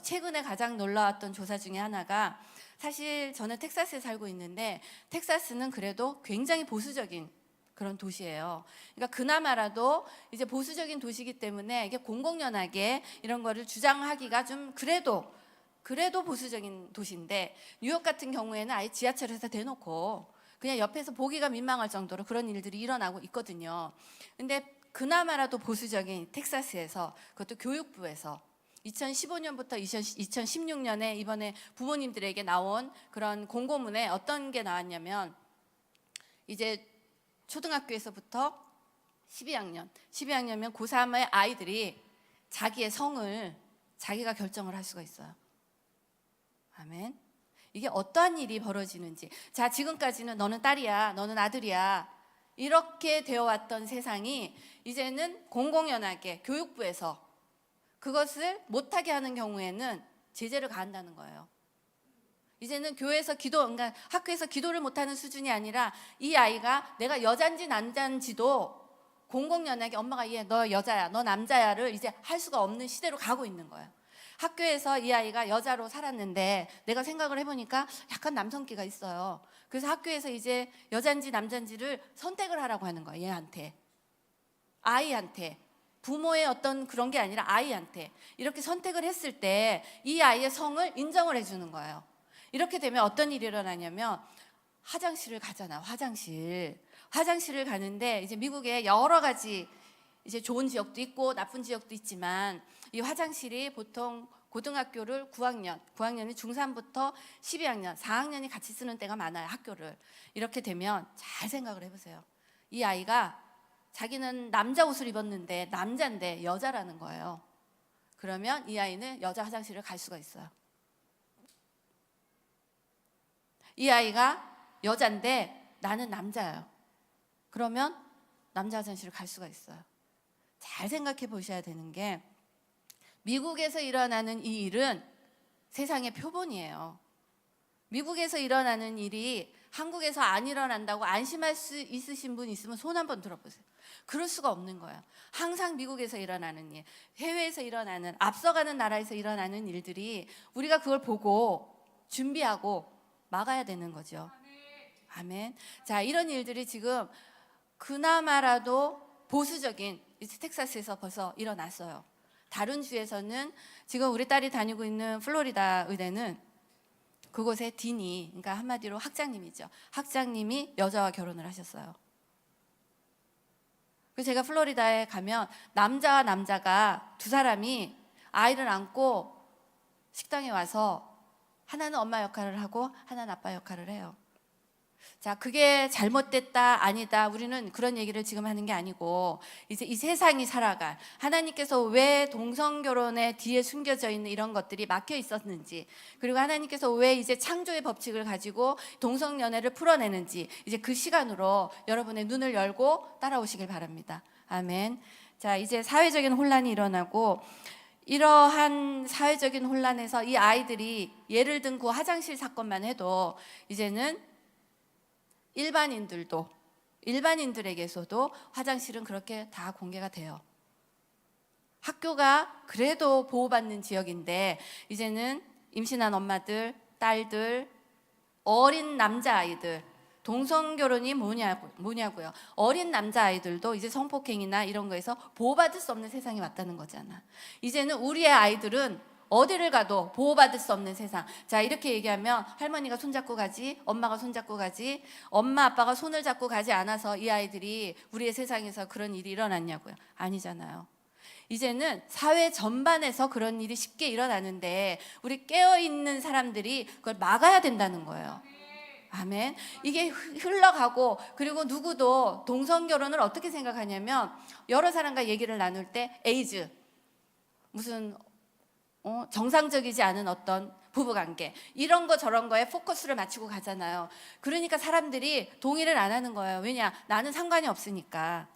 최근에 가장 놀라웠던 조사 중에 하나가, 사실 저는 텍사스에 살고 있는데 텍사스는 그래도 굉장히 보수적인 그런 도시예요. 그러니까 그나마라도 이제 보수적인 도시이기 때문에 이게 공공연하게 이런 거를 주장하기가 좀 그래도 보수적인 도시인데, 뉴욕 같은 경우에는 아예 지하철에서 대놓고 그냥 옆에서 보기가 민망할 정도로 그런 일들이 일어나고 있거든요. 근데 그나마라도 보수적인 텍사스에서, 그것도 교육부에서 2015년부터 2016년에 이번에 부모님들에게 나온 그런 공고문에 어떤 게 나왔냐면, 이제 초등학교에서부터 12학년이면 고3의 아이들이 자기의 성을 자기가 결정을 할 수가 있어요. 아멘. 이게 어떠한 일이 벌어지는지. 자, 지금까지는 너는 딸이야, 너는 아들이야, 이렇게 되어 왔던 세상이 이제는 공공연하게 교육부에서 그것을 못하게 하는 경우에는 제재를 가한다는 거예요. 이제는 교회에서 그러니까 학교에서 기도를 못하는 수준이 아니라, 이 아이가 내가 여잔지 남잔지도 공공연하게 엄마가 너 여자야, 너 남자야를 이제 할 수가 없는 시대로 가고 있는 거예요. 학교에서 이 아이가 여자로 살았는데 내가 생각을 해보니까 약간 남성기가 있어요. 그래서 학교에서 이제 여잔지 남잔지를 선택을 하라고 하는 거예요. 얘한테, 아이한테. 부모의 어떤 그런 게 아니라 아이한테 이렇게 선택을 했을 때 이 아이의 성을 인정을 해주는 거예요. 이렇게 되면 어떤 일이 일어나냐면, 화장실을 가잖아. 화장실을 가는데, 이제 미국에 여러 가지 이제 좋은 지역도 있고 나쁜 지역도 있지만, 이 화장실이 보통 고등학교를 9학년이 중3부터 12학년, 4학년이 같이 쓰는 때가 많아요, 학교를. 이렇게 되면 잘 생각을 해보세요. 이 아이가 자기는 남자 옷을 입었는데 남자인데 여자라는 거예요. 그러면 이 아이는 여자 화장실을 갈 수가 있어요. 이 아이가 여잔데 나는 남자예요. 그러면 남자 화장실을 갈 수가 있어요. 잘 생각해 보셔야 되는 게, 미국에서 일어나는 이 일은 세상의 표본이에요. 미국에서 일어나는 일이 한국에서 안 일어난다고 안심할 수 있으신 분 있으면 손 한번 들어보세요. 그럴 수가 없는 거예요. 항상 미국에서 일어나는 일, 해외에서 일어나는, 앞서가는 나라에서 일어나는 일들이 우리가 그걸 보고 준비하고 막아야 되는 거죠. 아멘. 자, 이런 일들이 지금 그나마라도 보수적인 텍사스에서 벌써 일어났어요. 다른 주에서는, 지금 우리 딸이 다니고 있는 플로리다 의대는 그곳의 딘이, 그러니까 한마디로 학장님이죠. 학장님이 여자와 결혼을 하셨어요. 그래서 제가 플로리다에 가면 남자와 남자가 두 사람이 아이를 안고 식당에 와서 하나는 엄마 역할을 하고 하나는 아빠 역할을 해요. 자, 그게 잘못됐다, 아니다, 우리는 그런 얘기를 지금 하는 게 아니고, 이제 이 세상이 살아갈, 하나님께서 왜 동성결혼의 뒤에 숨겨져 있는 이런 것들이 막혀 있었는지, 그리고 하나님께서 왜 이제 창조의 법칙을 가지고 동성연애를 풀어내는지, 이제 그 시간으로 여러분의 눈을 열고 따라오시길 바랍니다. 아멘. 자, 이제 사회적인 혼란이 일어나고, 이러한 사회적인 혼란에서 이 아이들이, 예를 든 그 화장실 사건만 해도 이제는 일반인들에게서도 화장실은 그렇게 다 공개가 돼요. 학교가 그래도 보호받는 지역인데, 이제는 임신한 엄마들, 딸들, 어린 남자아이들, 동성결혼이 뭐냐고요. 어린 남자아이들도 이제 성폭행이나 이런 거에서 보호받을 수 없는 세상이 왔다는 거잖아. 이제는 우리의 아이들은 어디를 가도 보호받을 수 없는 세상. 자, 이렇게 얘기하면 할머니가 손잡고 가지, 엄마가 손잡고 가지, 엄마 아빠가 손을 잡고 가지 않아서 이 아이들이 우리의 세상에서 그런 일이 일어났냐고요. 아니잖아요. 이제는 사회 전반에서 그런 일이 쉽게 일어나는데, 우리 깨어있는 사람들이 그걸 막아야 된다는 거예요. 아멘. 이게 흘러가고, 그리고 누구도 동성결혼을 어떻게 생각하냐면, 여러 사람과 얘기를 나눌 때 에이즈, 무슨 정상적이지 않은 어떤 부부관계 이런 거 저런 거에 포커스를 맞추고 가잖아요. 그러니까 사람들이 동의를 안 하는 거예요. 왜냐? 나는 상관이 없으니까.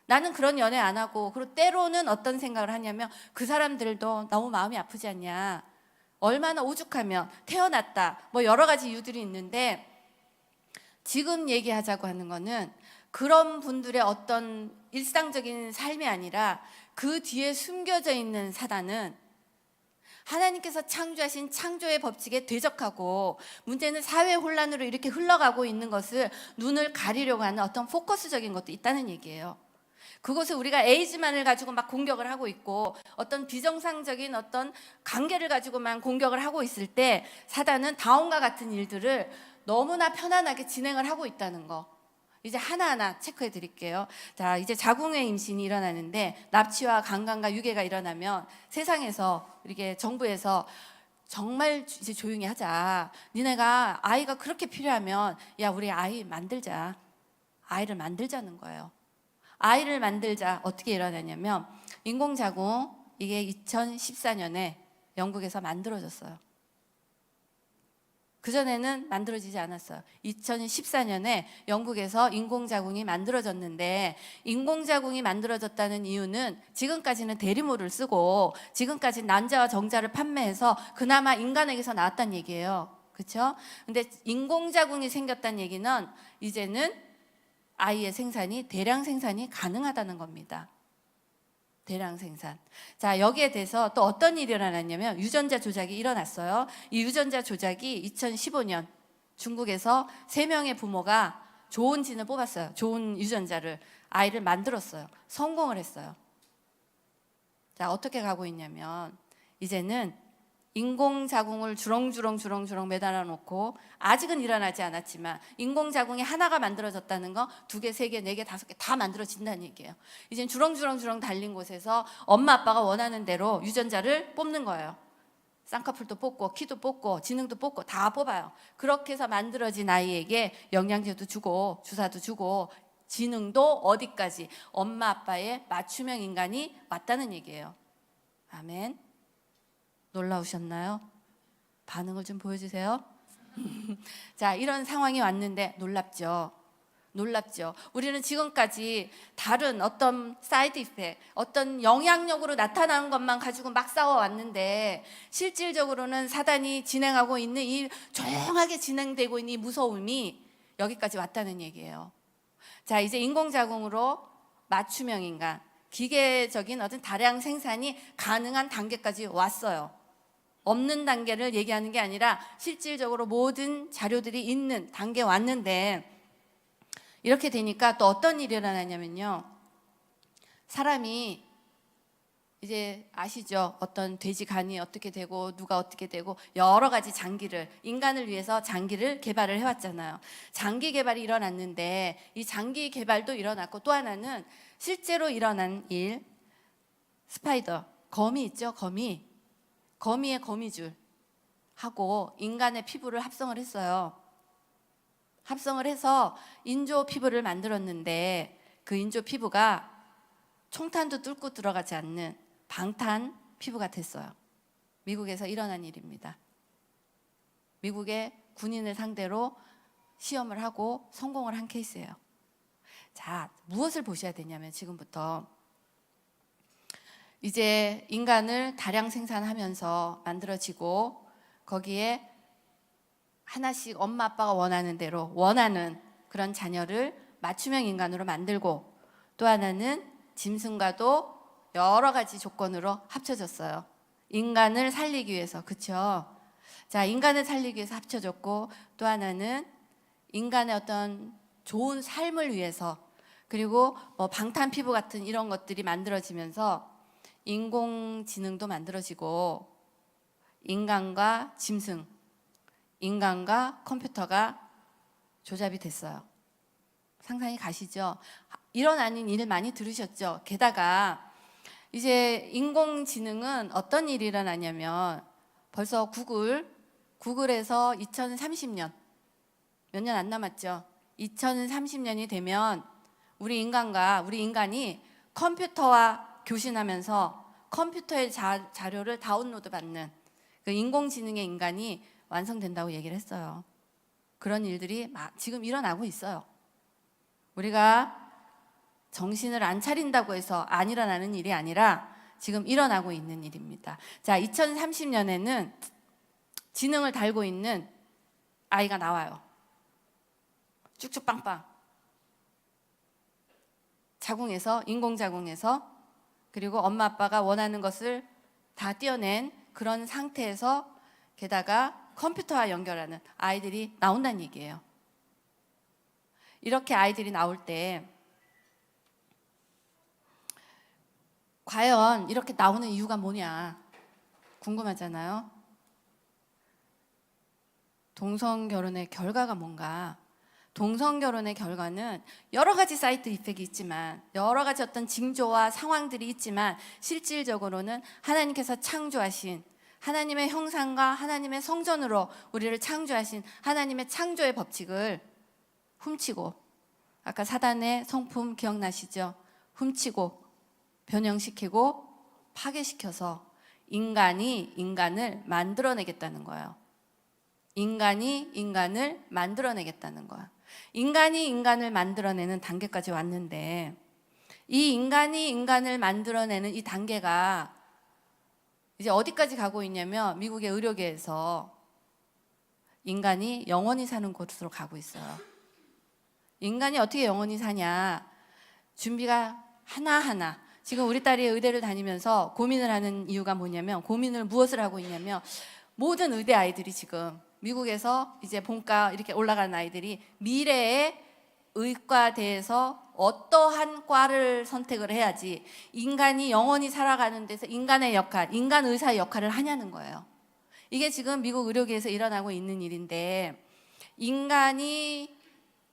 나는 그런 연애 안 하고. 그리고 때로는 어떤 생각을 하냐면 그 사람들도 너무 마음이 아프지 않냐, 얼마나 오죽하면 태어났다, 뭐 여러 가지 이유들이 있는데, 지금 얘기하자고 하는 거는 그런 분들의 어떤 일상적인 삶이 아니라 그 뒤에 숨겨져 있는 사단은 하나님께서 창조하신 창조의 법칙에 대적하고, 문제는 사회 혼란으로 이렇게 흘러가고 있는 것을 눈을 가리려고 하는 어떤 포커스적인 것도 있다는 얘기예요. 그것을 우리가 에이즈만을 가지고 막 공격을 하고 있고, 어떤 비정상적인 어떤 관계를 가지고만 공격을 하고 있을 때, 사단은 다음과 같은 일들을 너무나 편안하게 진행을 하고 있다는 거, 이제 하나하나 체크해 드릴게요. 자, 이제 자궁의 임신이 일어나는데, 납치와 강간과 유괴가 일어나면 세상에서, 이렇게 정부에서 정말 이제 조용히 하자, 니네가 아이가 그렇게 필요하면 야 우리 아이 만들자, 아이를 만들자는 거예요. 아이를 만들자. 어떻게 일어나냐면, 인공자궁, 이게 2014년에 영국에서 만들어졌어요. 그전에는 만들어지지 않았어요. 2014년에 영국에서 인공자궁이 만들어졌는데, 인공자궁이 만들어졌다는 이유는 지금까지는 대리모를 쓰고 지금까지 난자와 정자를 판매해서 그나마 인간에게서 나왔다는 얘기예요. 그렇죠? 근데 인공자궁이 생겼다는 얘기는 이제는 아이의 생산이, 대량 생산이 가능하다는 겁니다. 대량 생산. 자, 여기에 대해서 또 어떤 일이 일어났냐면, 유전자 조작이 일어났어요. 이 유전자 조작이 2015년 중국에서 3명의 부모가 좋은 진을 뽑았어요. 좋은 유전자를, 아이를 만들었어요. 성공을 했어요. 자, 어떻게 가고 있냐면, 이제는 인공자궁을 주렁주렁 매달아 놓고, 아직은 일어나지 않았지만 인공자궁이 하나가 만들어졌다는 거 2개, 3개, 4개, 5개 다 만들어진다는 얘기예요. 이젠 주렁주렁 달린 곳에서 엄마 아빠가 원하는 대로 유전자를 뽑는 거예요. 쌍꺼풀도 뽑고 키도 뽑고 지능도 뽑고 다 뽑아요. 그렇게 해서 만들어진 아이에게 영양제도 주고 주사도 주고 지능도 어디까지, 엄마 아빠의 맞춤형 인간이 왔다는 얘기예요. 아멘. 놀라우셨나요? 반응을 좀 보여주세요. 자, 이런 상황이 왔는데 놀랍죠? 놀랍죠? 우리는 지금까지 다른 어떤 사이드 이펙트, 어떤 영향력으로 나타나는 것만 가지고 막 싸워왔는데, 실질적으로는 사단이 진행하고 있는 이 조용하게 진행되고 있는 이 무서움이 여기까지 왔다는 얘기예요. 자, 이제 인공자궁으로 맞춤형 인간, 기계적인 어떤 다량 생산이 가능한 단계까지 왔어요. 없는 단계를 얘기하는 게 아니라 실질적으로 모든 자료들이 있는 단계에 왔는데, 이렇게 되니까 또 어떤 일이 일어나냐면요, 사람이 이제 아시죠? 어떤 돼지 간이 어떻게 되고 누가 어떻게 되고 여러 가지 장기를, 인간을 위해서 장기를 개발을 해왔잖아요. 장기 개발이 일어났는데, 이 장기 개발도 일어났고, 또 하나는 실제로 일어난 일, 스파이더, 거미 있죠? 거미의 거미줄 하고 인간의 피부를 합성을 했어요. 합성을 해서 인조 피부를 만들었는데, 그 인조 피부가 총탄도 뚫고 들어가지 않는 방탄 피부가 됐어요. 미국에서 일어난 일입니다. 미국의 군인을 상대로 시험을 하고 성공을 한 케이스예요. 자, 무엇을 보셔야 되냐면, 지금부터 이제 인간을 다량 생산하면서 만들어지고, 거기에 하나씩 엄마 아빠가 원하는 대로 원하는 그런 자녀를 맞춤형 인간으로 만들고, 또 하나는 짐승과도 여러 가지 조건으로 합쳐졌어요. 인간을 살리기 위해서. 그렇죠? 자, 인간을 살리기 위해서 합쳐졌고, 또 하나는 인간의 어떤 좋은 삶을 위해서, 그리고 뭐 방탄 피부 같은 이런 것들이 만들어지면서 인공지능도 만들어지고, 인간과 짐승, 인간과 컴퓨터가 조잡이 됐어요. 상상이 가시죠? 일어나는 일 많이 들으셨죠? 게다가 이제 인공지능은 어떤 일이 일어나냐면, 벌써 구글에서 2030년, 몇 년 안 남았죠? 2030년이 되면 우리 인간이 컴퓨터와 교신하면서 컴퓨터의 자료를 다운로드 받는 그 인공지능의 인간이 완성된다고 얘기를 했어요. 그런 일들이 지금 일어나고 있어요. 우리가 정신을 안 차린다고 해서 안 일어나는 일이 아니라 지금 일어나고 있는 일입니다. 자, 2030년에는 지능을 달고 있는 아이가 나와요. 쭉쭉 빵빵. 자궁에서, 인공자궁에서, 그리고 엄마 아빠가 원하는 것을 다 띄어낸 그런 상태에서 게다가 컴퓨터와 연결하는 아이들이 나온다는 얘기예요. 이렇게 아이들이 나올 때 과연 이렇게 나오는 이유가 뭐냐 궁금하잖아요. 동성결혼의 결과가 뭔가? 동성결혼의 결과는 여러 가지 사이드 이펙이 있지만, 여러 가지 어떤 징조와 상황들이 있지만, 실질적으로는 하나님께서 창조하신, 하나님의 형상과 하나님의 성전으로 우리를 창조하신 하나님의 창조의 법칙을 훔치고, 아까 사단의 성품 기억나시죠? 훔치고 변형시키고 파괴시켜서 인간이 인간을 만들어내겠다는 거예요. 인간이 인간을 만들어내겠다는 거야. 인간이 인간을 만들어내는 단계까지 왔는데, 이 인간이 인간을 만들어내는 이 단계가 이제 어디까지 가고 있냐면, 미국의 의료계에서 인간이 영원히 사는 곳으로 가고 있어요. 인간이 어떻게 영원히 사냐, 준비가 하나하나. 지금 우리 딸이 의대를 다니면서 고민을 하는 이유가 뭐냐면, 고민을 무엇을 하고 있냐면, 모든 의대 아이들이 지금 미국에서 이제 본과 이렇게 올라가는 아이들이 미래의 의과대에서 어떠한 과를 선택을 해야지 인간이 영원히 살아가는 데서 인간의 역할, 인간 의사의 역할을 하냐는 거예요. 이게 지금 미국 의료계에서 일어나고 있는 일인데, 인간이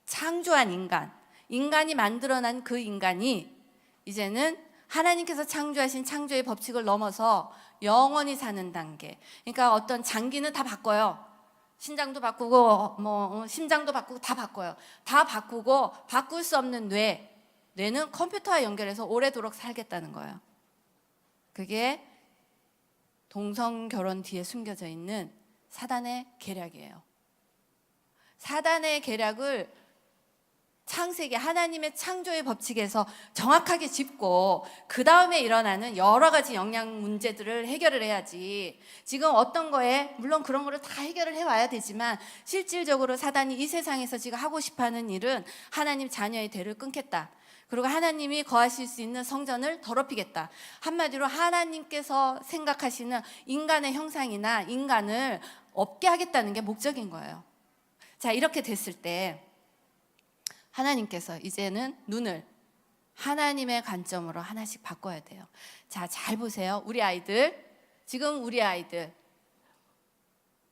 창조한 인간, 인간이 만들어낸 그 인간이 이제는 하나님께서 창조하신 창조의 법칙을 넘어서 영원히 사는 단계. 그러니까 어떤 장기는 다 바꿔요. 신장도 바꾸고 심장도 바꾸고 다 바꿔요. 다 바꾸고 바꿀 수 없는 뇌는 컴퓨터와 연결해서 오래도록 살겠다는 거예요. 그게 동성결혼 뒤에 숨겨져 있는 사단의 계략이에요. 사단의 계략을 창세기 하나님의 창조의 법칙에서 정확하게 짚고 그 다음에 일어나는 여러 가지 영양 문제들을 해결을 해야지, 지금 어떤 거에 물론 그런 거를 다 해결을 해와야 되지만 실질적으로 사단이 이 세상에서 지금 하고 싶어하는 일은 하나님 자녀의 대를 끊겠다. 그리고 하나님이 거하실 수 있는 성전을 더럽히겠다. 한마디로 하나님께서 생각하시는 인간의 형상이나 인간을 없게 하겠다는 게 목적인 거예요. 자, 이렇게 됐을 때 하나님께서 이제는 눈을 하나님의 관점으로 하나씩 바꿔야 돼요. 자, 잘 보세요. 우리 아이들, 지금 우리 아이들,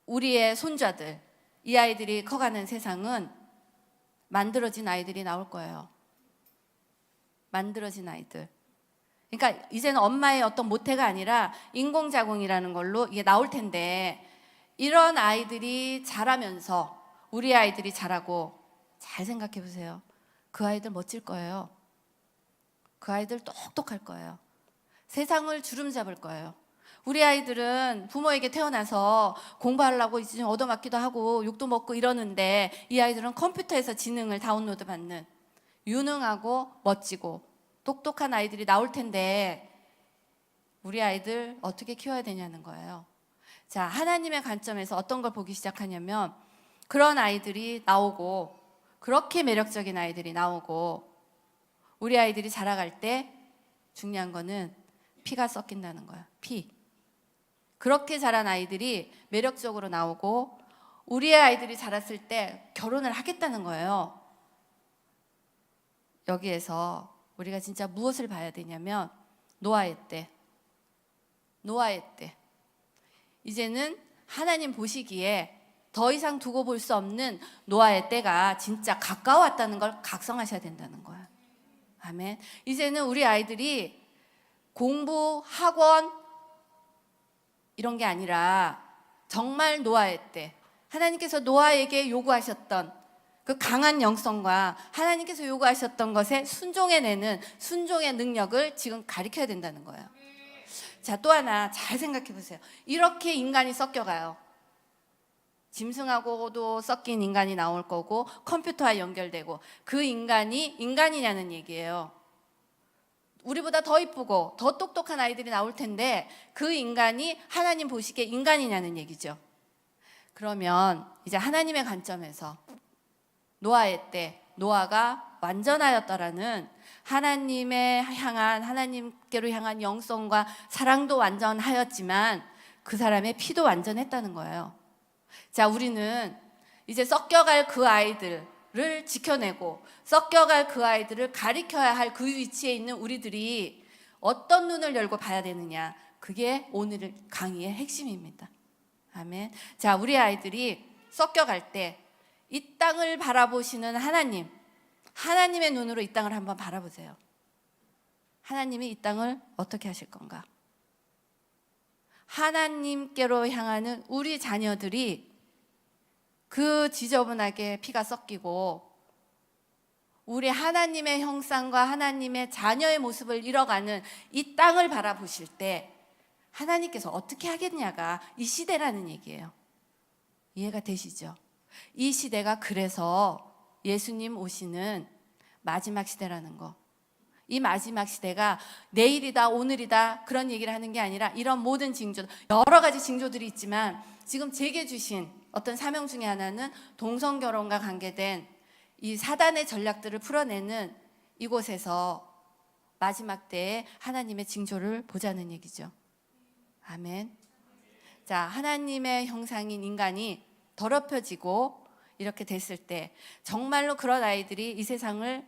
우리의 손자들, 이 아이들이 커가는 세상은 만들어진 아이들이 나올 거예요. 만들어진 아이들. 그러니까 이제는 엄마의 어떤 모태가 아니라 인공자궁이라는 걸로 이게 나올 텐데, 이런 아이들이 자라면서 우리 아이들이 자라고, 잘 생각해 보세요. 그 아이들 멋질 거예요. 그 아이들 똑똑할 거예요. 세상을 주름잡을 거예요. 우리 아이들은 부모에게 태어나서 공부하려고 이제 좀 얻어맞기도 하고 욕도 먹고 이러는데, 이 아이들은 컴퓨터에서 지능을 다운로드 받는 유능하고 멋지고 똑똑한 아이들이 나올 텐데, 우리 아이들 어떻게 키워야 되냐는 거예요. 자, 하나님의 관점에서 어떤 걸 보기 시작하냐면, 그런 아이들이 나오고, 그렇게 매력적인 아이들이 나오고, 우리 아이들이 자라갈 때 중요한 거는 피가 섞인다는 거야. 피. 그렇게 자란 아이들이 매력적으로 나오고, 우리의 아이들이 자랐을 때 결혼을 하겠다는 거예요. 여기에서 우리가 진짜 무엇을 봐야 되냐면, 노아의 때. 이제는 하나님 보시기에 더 이상 두고 볼 수 없는 노아의 때가 진짜 가까워왔다는 걸 각성하셔야 된다는 거야. 아멘. 이제는 우리 아이들이 공부, 학원 이런 게 아니라 정말 노아의 때, 하나님께서 노아에게 요구하셨던 그 강한 영성과 하나님께서 요구하셨던 것에 순종해내는 순종의 능력을 지금 가르쳐야 된다는 거예요. 자, 또 하나 잘 생각해 보세요. 이렇게 인간이 섞여가요. 짐승하고도 섞인 인간이 나올 거고 컴퓨터와 연결되고 그 인간이 인간이냐는 얘기예요. 우리보다 더 이쁘고 더 똑똑한 아이들이 나올 텐데 그 인간이 하나님 보시기에 인간이냐는 얘기죠. 그러면 이제 하나님의 관점에서 노아의 때 노아가 완전하였더라는 하나님께로 향한 영성과 사랑도 완전하였지만 그 사람의 피도 완전했다는 거예요. 자, 우리는 이제 섞여갈 그 아이들을 지켜내고 섞여갈 그 아이들을 가리켜야 할 그 위치에 있는 우리들이 어떤 눈을 열고 봐야 되느냐, 그게 오늘 강의의 핵심입니다. 아멘. 자, 우리 아이들이 섞여갈 때 이 땅을 바라보시는 하나님의 눈으로 이 땅을 한번 바라보세요. 하나님이 이 땅을 어떻게 하실 건가? 하나님께로 향하는 우리 자녀들이 그 지저분하게 피가 섞이고 우리 하나님의 형상과 하나님의 자녀의 모습을 잃어가는 이 땅을 바라보실 때 하나님께서 어떻게 하겠냐가 이 시대라는 얘기예요. 이해가 되시죠? 이 시대가 그래서 예수님 오시는 마지막 시대라는 거. 이 마지막 시대가 내일이다 오늘이다 그런 얘기를 하는 게 아니라 이런 모든 징조, 여러 가지 징조들이 있지만 지금 제게 주신 어떤 사명 중에 하나는 동성결혼과 관계된 이 사단의 전략들을 풀어내는 이곳에서 마지막 때에 하나님의 징조를 보자는 얘기죠. 아멘. 자, 하나님의 형상인 인간이 더럽혀지고 이렇게 됐을 때 정말로 그런 아이들이 이 세상을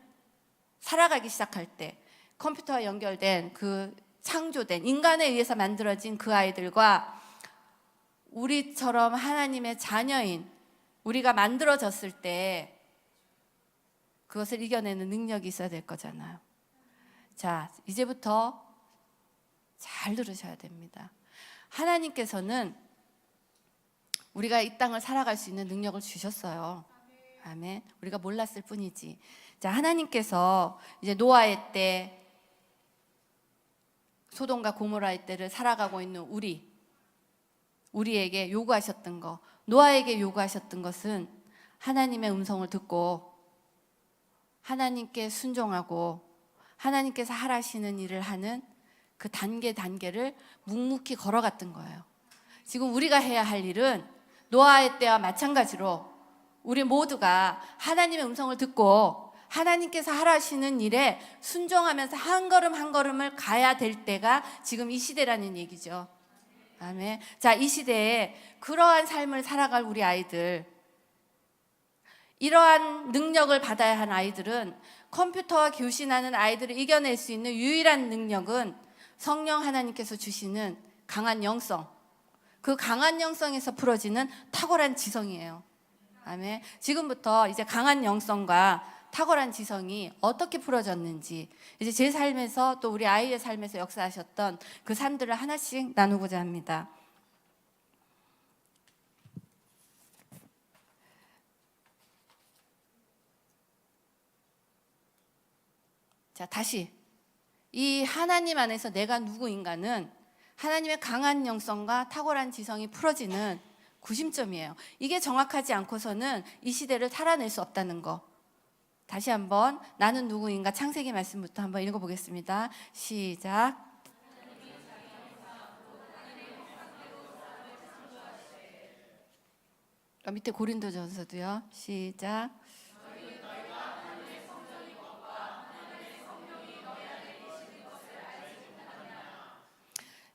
살아가기 시작할 때 컴퓨터와 연결된 그 창조된 인간에 의해서 만들어진 그 아이들과 우리처럼 하나님의 자녀인 우리가 만들어졌을 때 그것을 이겨내는 능력이 있어야 될 거잖아요. 자, 이제부터 잘 들으셔야 됩니다. 하나님께서는 우리가 이 땅을 살아갈 수 있는 능력을 주셨어요. 아멘. 우리가 몰랐을 뿐이지. 자, 하나님께서 이제 노아의 때, 소돔과 고모라의 때를 살아가고 있는 우리에게 요구하셨던 거, 노아에게 요구하셨던 것은 하나님의 음성을 듣고 하나님께 순종하고 하나님께서 하라시는 일을 하는 그 단계를 묵묵히 걸어갔던 거예요. 지금 우리가 해야 할 일은 노아의 때와 마찬가지로 우리 모두가 하나님의 음성을 듣고 하나님께서 하라시는 일에 순종하면서 한 걸음 한 걸음을 가야 될 때가 지금 이 시대라는 얘기죠. 아멘. 자, 이 시대에 그러한 삶을 살아갈 우리 아이들, 이러한 능력을 받아야 하는 아이들은 컴퓨터와 교신하는 아이들을 이겨낼 수 있는 유일한 능력은 성령 하나님께서 주시는 강한 영성, 그 강한 영성에서 풀어지는 탁월한 지성이에요. 아멘. 지금부터 이제 강한 영성과 탁월한 지성이 어떻게 풀어졌는지 이제 제 삶에서 또 우리 아이의 삶에서 역사하셨던 그 삶들을 하나씩 나누고자 합니다. 자, 다시 이 하나님 안에서 내가 누구인가는 하나님의 강한 영성과 탁월한 지성이 풀어지는 구심점이에요. 이게 정확하지 않고서는 이 시대를 살아낼 수 없다는 거. 다시 한번 나는 누구인가 창세기 말씀부터 한번 읽어보겠습니다. 시작. 밑에 고린도전서도요. 시작.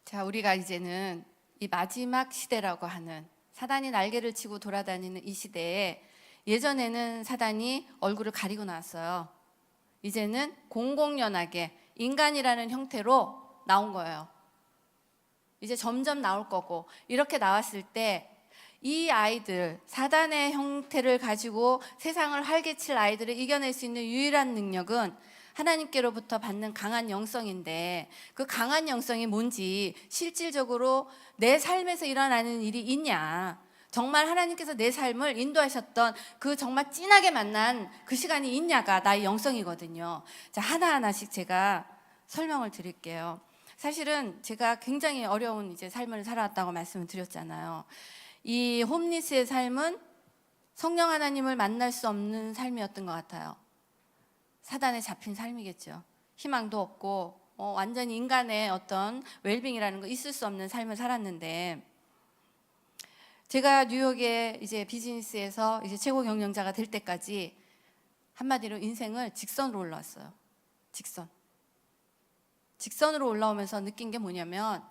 자, 우리가 이제는 이 마지막 시대라고 하는 사단이 날개를 치고 돌아다니는 이 시대에 예전에는 사단이 얼굴을 가리고 나왔어요. 이제는 공공연하게 인간이라는 형태로 나온 거예요. 이제 점점 나올 거고 이렇게 나왔을 때 이 아이들, 사단의 형태를 가지고 세상을 활개칠 아이들을 이겨낼 수 있는 유일한 능력은 하나님께로부터 받는 강한 영성인데 그 강한 영성이 뭔지 실질적으로 내 삶에서 일어나는 일이 있냐, 정말 하나님께서 내 삶을 인도하셨던 그 정말 진하게 만난 그 시간이 있냐가 나의 영성이거든요. 자, 하나하나씩 제가 설명을 드릴게요. 사실은 제가 굉장히 어려운 이제 삶을 살아왔다고 말씀을 드렸잖아요. 이 홈리스의 삶은 성령 하나님을 만날 수 없는 삶이었던 것 같아요. 사단에 잡힌 삶이겠죠. 희망도 없고 완전히 인간의 어떤 웰빙이라는 거 있을 수 없는 삶을 살았는데, 제가 뉴욕의 이제 비즈니스에서 이제 최고 경영자가 될 때까지 한마디로 인생을 직선으로 올라왔어요. 직선으로 올라오면서 느낀 게 뭐냐면,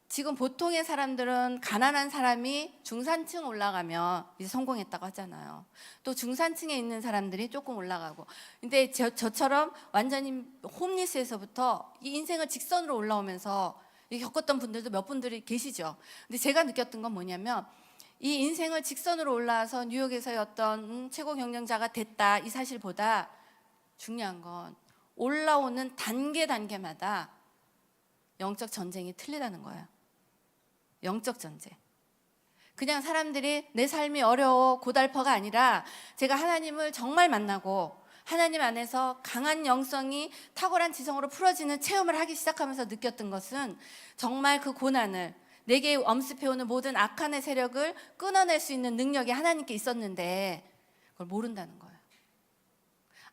지금 보통의 사람들은 가난한 사람이 중산층 올라가면 이제 성공했다고 하잖아요. 또 중산층에 있는 사람들이 조금 올라가고. 근데 저처럼 완전히 홈리스에서부터 이 인생을 직선으로 올라오면서 겪었던 분들도 몇 분들이 계시죠. 근데 제가 느꼈던 건 뭐냐면, 이 인생을 직선으로 올라와서 뉴욕에서의 어떤 최고 경영자가 됐다 이 사실보다 중요한 건 올라오는 단계마다 영적 전쟁이 틀리다는 거예요. 영적 전쟁. 그냥 사람들이 내 삶이 어려워 고달퍼가 아니라, 제가 하나님을 정말 만나고 하나님 안에서 강한 영성이 탁월한 지성으로 풀어지는 체험을 하기 시작하면서 느꼈던 것은, 정말 그 고난을, 내게 엄습해오는 모든 악한의 세력을 끊어낼 수 있는 능력이 하나님께 있었는데 그걸 모른다는 거예요.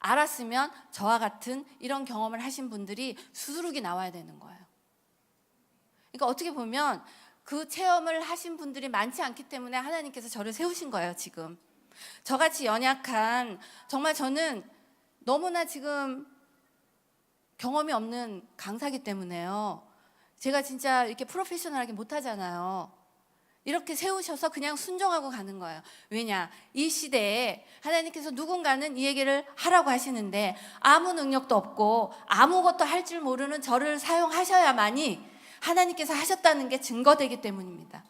알았으면 저와 같은 이런 경험을 하신 분들이 수두룩이 나와야 되는 거예요. 그러니까 어떻게 보면 그 체험을 하신 분들이 많지 않기 때문에 하나님께서 저를 세우신 거예요. 지금 저같이 연약한, 정말 저는 너무나 지금 경험이 없는 강사기 때문에요. 제가 진짜 이렇게 프로페셔널하게 못하잖아요. 이렇게 세우셔서 그냥 순종하고 가는 거예요. 왜냐? 이 시대에 하나님께서 누군가는 이 얘기를 하라고 하시는데 아무 능력도 없고 아무것도 할 줄 모르는 저를 사용하셔야만이 하나님께서 하셨다는 게 증거되기 때문입니다.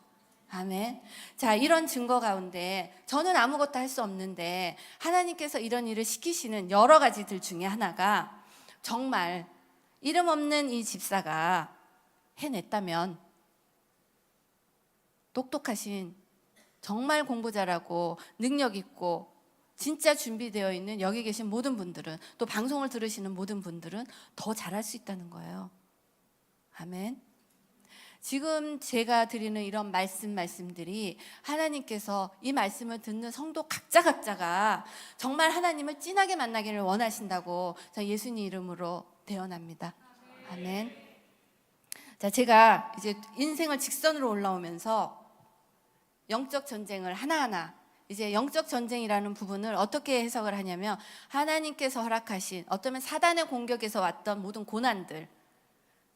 아멘. 자, 이런 증거 가운데 저는 아무것도 할 수 없는데 하나님께서 이런 일을 시키시는 여러 가지들 중에 하나가, 정말 이름 없는 이 집사가 해냈다면, 똑똑하신, 정말 공부 잘하고 능력 있고 진짜 준비되어 있는 여기 계신 모든 분들은, 또 방송을 들으시는 모든 분들은 더 잘할 수 있다는 거예요. 아멘. 지금 제가 드리는 이런 말씀들이 하나님께서 이 말씀을 듣는 성도 각자가 정말 하나님을 진하게 만나기를 원하신다고 저 예수님 이름으로 대언합니다. 아멘. 자, 제가 이제 인생을 직선으로 올라오면서 영적 전쟁을 하나하나, 이제 영적 전쟁이라는 부분을 어떻게 해석을 하냐면, 하나님께서 허락하신, 어쩌면 사단의 공격에서 왔던 모든 고난들,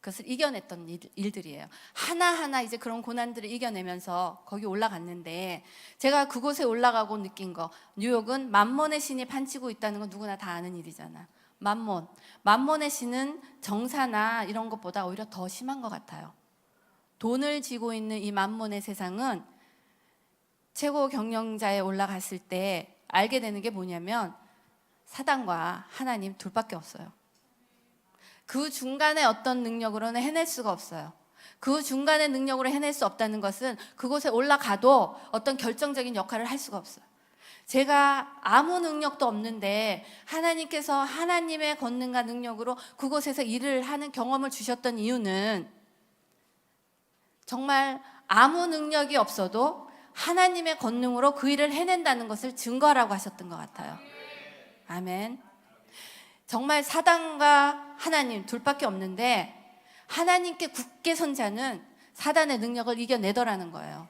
그것을 이겨냈던 일들이에요. 하나하나 이제 그런 고난들을 이겨내면서 거기 올라갔는데, 제가 그곳에 올라가고 느낀 거, 뉴욕은 만몬의 신이 판치고 있다는 건 누구나 다 아는 일이잖아. 만몬의 신은 정사나 이런 것보다 오히려 더 심한 것 같아요. 돈을 쥐고 있는 이 만몬의 세상은 최고 경영자에 올라갔을 때 알게 되는 게 뭐냐면, 사단과 하나님 둘밖에 없어요. 그 중간에 어떤 능력으로는 해낼 수가 없어요. 그 중간의 능력으로 해낼 수 없다는 것은 그곳에 올라가도 어떤 결정적인 역할을 할 수가 없어요. 제가 아무 능력도 없는데 하나님께서 하나님의 권능과 능력으로 그곳에서 일을 하는 경험을 주셨던 이유는, 정말 아무 능력이 없어도 하나님의 권능으로 그 일을 해낸다는 것을 증거하라고 하셨던 것 같아요. 아멘. 정말 사단과 하나님 둘밖에 없는데, 하나님께 굳게 선 자는 사단의 능력을 이겨내더라는 거예요.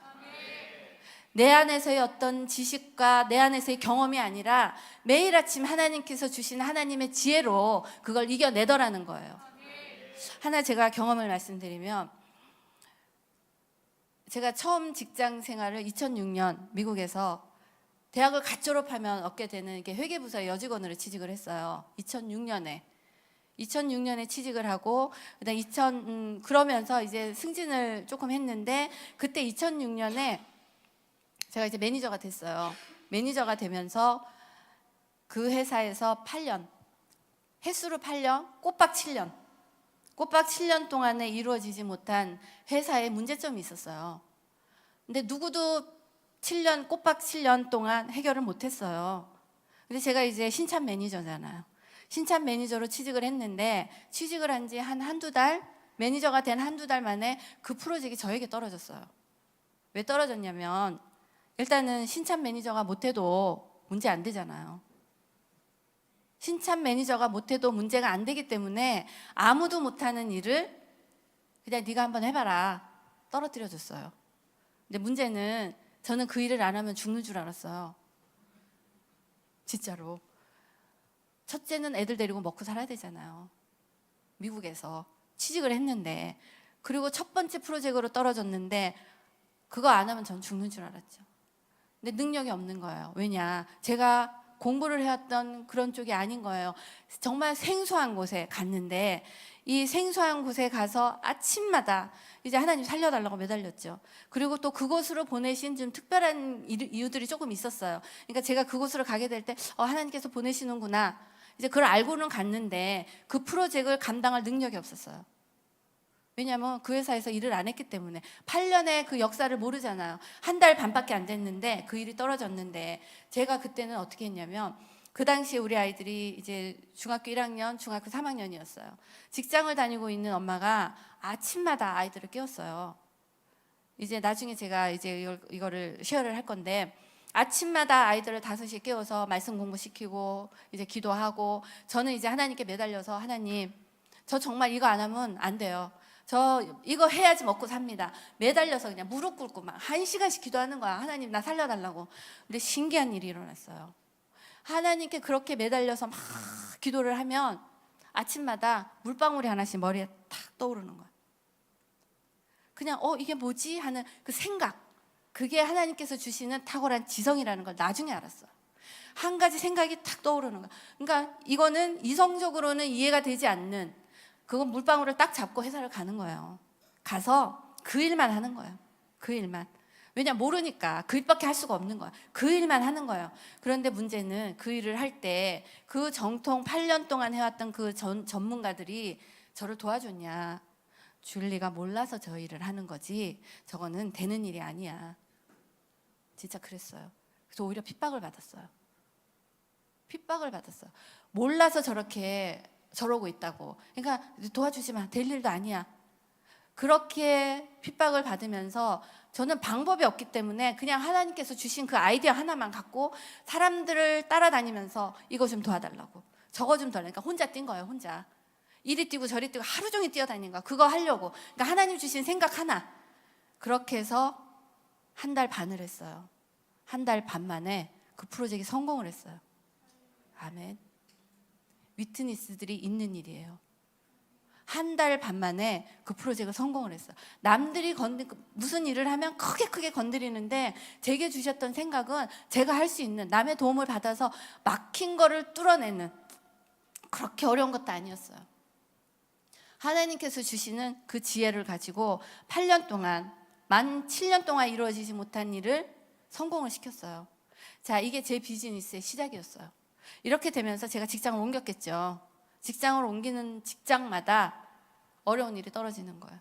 내 안에서의 어떤 지식과 내 안에서의 경험이 아니라 매일 아침 하나님께서 주신 하나님의 지혜로 그걸 이겨내더라는 거예요. 하나 제가 경험을 말씀드리면, 제가 처음 직장 생활을 2006년 미국에서 대학을 갓 졸업하면 얻게 되는 이게 회계부서의 여직원으로 취직을 했어요. 2006년에 취직을 하고, 그다음 그러면서 이제 승진을 조금 했는데, 그때 2006년에 제가 이제 매니저가 됐어요. 매니저가 되면서 그 회사에서 8년, 횟수로 8년, 꼬박 7년 동안에 이루어지지 못한 회사에 문제점이 있었어요. 근데 누구도 꼬박 7년 동안 해결을 못했어요. 근데 제가 이제 신참 매니저잖아요. 신참 매니저로 취직을 했는데, 취직을 한 지 한두 달, 매니저가 된 한두 달 만에 그 프로젝트가 저에게 떨어졌어요. 왜 떨어졌냐면 일단은 신참 매니저가 못해도 문제 안 되잖아요. 신참 매니저가 못해도 문제가 안 되기 때문에 아무도 못하는 일을 그냥 네가 한번 해봐라 떨어뜨려줬어요. 근데 문제는 저는 그 일을 안 하면 죽는 줄 알았어요. 진짜로. 첫째는 애들 데리고 먹고 살아야 되잖아요. 미국에서 취직을 했는데, 그리고 첫 번째 프로젝트로 떨어졌는데 그거 안 하면 전 죽는 줄 알았죠. 근데 능력이 없는 거예요. 왜냐, 제가 공부를 해왔던 그런 쪽이 아닌 거예요. 정말 생소한 곳에 갔는데 이 생소한 곳에 가서 아침마다 이제 하나님 살려달라고 매달렸죠. 그리고 또 그곳으로 보내신 좀 특별한 이유들이 조금 있었어요. 그러니까 제가 그곳으로 가게 될 때 하나님께서 보내시는구나, 이제 그걸 알고는 갔는데 그 프로젝트를 감당할 능력이 없었어요. 왜냐하면 그 회사에서 일을 안 했기 때문에. 8년의 그 역사를 모르잖아요. 한 달 반밖에 안 됐는데 그 일이 떨어졌는데, 제가 그때는 어떻게 했냐면, 그 당시에 우리 아이들이 이제 중학교 1학년, 중학교 3학년이었어요. 직장을 다니고 있는 엄마가 아침마다 아이들을 깨웠어요. 이제 나중에 제가 이제 이거를 쉐어를 할 건데, 아침마다 아이들을 5시에 깨워서 말씀 공부시키고 이제 기도하고, 저는 이제 하나님께 매달려서, 하나님, 저 정말 이거 안 하면 안 돼요. 저 이거 해야지 먹고 삽니다. 매달려서 그냥 무릎 꿇고 막 1시간씩 기도하는 거야. 하나님, 나 살려달라고. 근데 신기한 일이 일어났어요. 하나님께 그렇게 매달려서 막 기도를 하면 아침마다 물방울이 하나씩 머리에 탁 떠오르는 거야. 그냥 이게 뭐지 하는 그 생각, 그게 하나님께서 주시는 탁월한 지성이라는 걸 나중에 알았어요. 한 가지 생각이 탁 떠오르는 거야. 그러니까 이거는 이성적으로는 이해가 되지 않는, 그건 물방울을 딱 잡고 회사를 가는 거예요. 가서 그 일만 하는 거예요. 그 일만. 왜냐, 모르니까 그 일밖에 할 수가 없는 거야. 그 일만 하는 거예요. 그런데 문제는 그 일을 할 때 그 정통 8년 동안 해왔던 그 전문가들이 저를 도와줬냐. 줄리가 몰라서 저 일을 하는 거지 저거는 되는 일이 아니야. 진짜 그랬어요. 그래서 오히려 핍박을 받았어요. 핍박을 받았어요. 몰라서 저러고 있다고. 그러니까 도와주지 마. 될 일도 아니야. 그렇게 핍박을 받으면서 저는 방법이 없기 때문에 그냥 하나님께서 주신 그 아이디어 하나만 갖고 사람들을 따라다니면서 이거 좀 도와달라고, 저거 좀 도와달라고. 그러니까 혼자 뛴 거예요. 혼자. 이리 뛰고 저리 뛰고 하루 종일 뛰어다니는 거야. 그거 하려고. 그러니까 하나님 주신 생각 하나. 그렇게 해서 1달 반을 했어요. 1달 반 만에 그 프로젝트가 성공을 했어요. 아멘. 위트니스들이 있는 일이에요. 1달 반 만에 그 프로젝트가 성공을 했어요. 남들이 무슨 일을 하면 크게 건드리는데, 제게 주셨던 생각은 제가 할 수 있는, 남의 도움을 받아서 막힌 거를 뚫어내는, 그렇게 어려운 것도 아니었어요. 하나님께서 주시는 그 지혜를 가지고 8년 동안, 만 7년 동안 이루어지지 못한 일을 성공을 시켰어요. 자, 이게 제 비즈니스의 시작이었어요. 이렇게 되면서 제가 직장을 옮겼겠죠. 직장을 옮기는 직장마다 어려운 일이 떨어지는 거예요.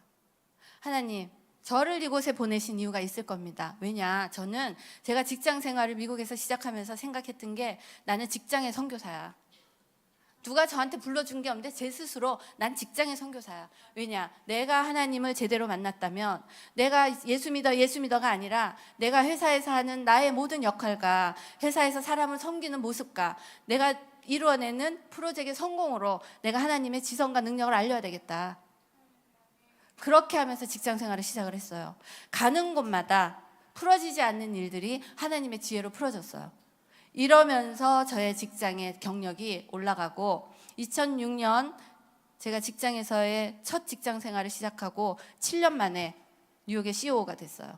하나님, 저를 이곳에 보내신 이유가 있을 겁니다. 왜냐, 저는 제가 직장 생활을 미국에서 시작하면서 생각했던 게, 나는 직장의 선교사야. 누가 저한테 불러준 게 없는데 제 스스로 난 직장의 선교사야. 왜냐, 내가 하나님을 제대로 만났다면, 내가 예수 믿어가 아니라 내가 회사에서 하는 나의 모든 역할과 회사에서 사람을 섬기는 모습과 내가 이루어내는 프로젝트의 성공으로 내가 하나님의 지성과 능력을 알려야 되겠다. 그렇게 하면서 직장 생활을 시작을 했어요. 가는 곳마다 풀어지지 않는 일들이 하나님의 지혜로 풀어졌어요. 이러면서 저의 직장의 경력이 올라가고, 2006년 제가 직장에서의 첫 직장 생활을 시작하고 7년 만에 뉴욕의 CEO가 됐어요.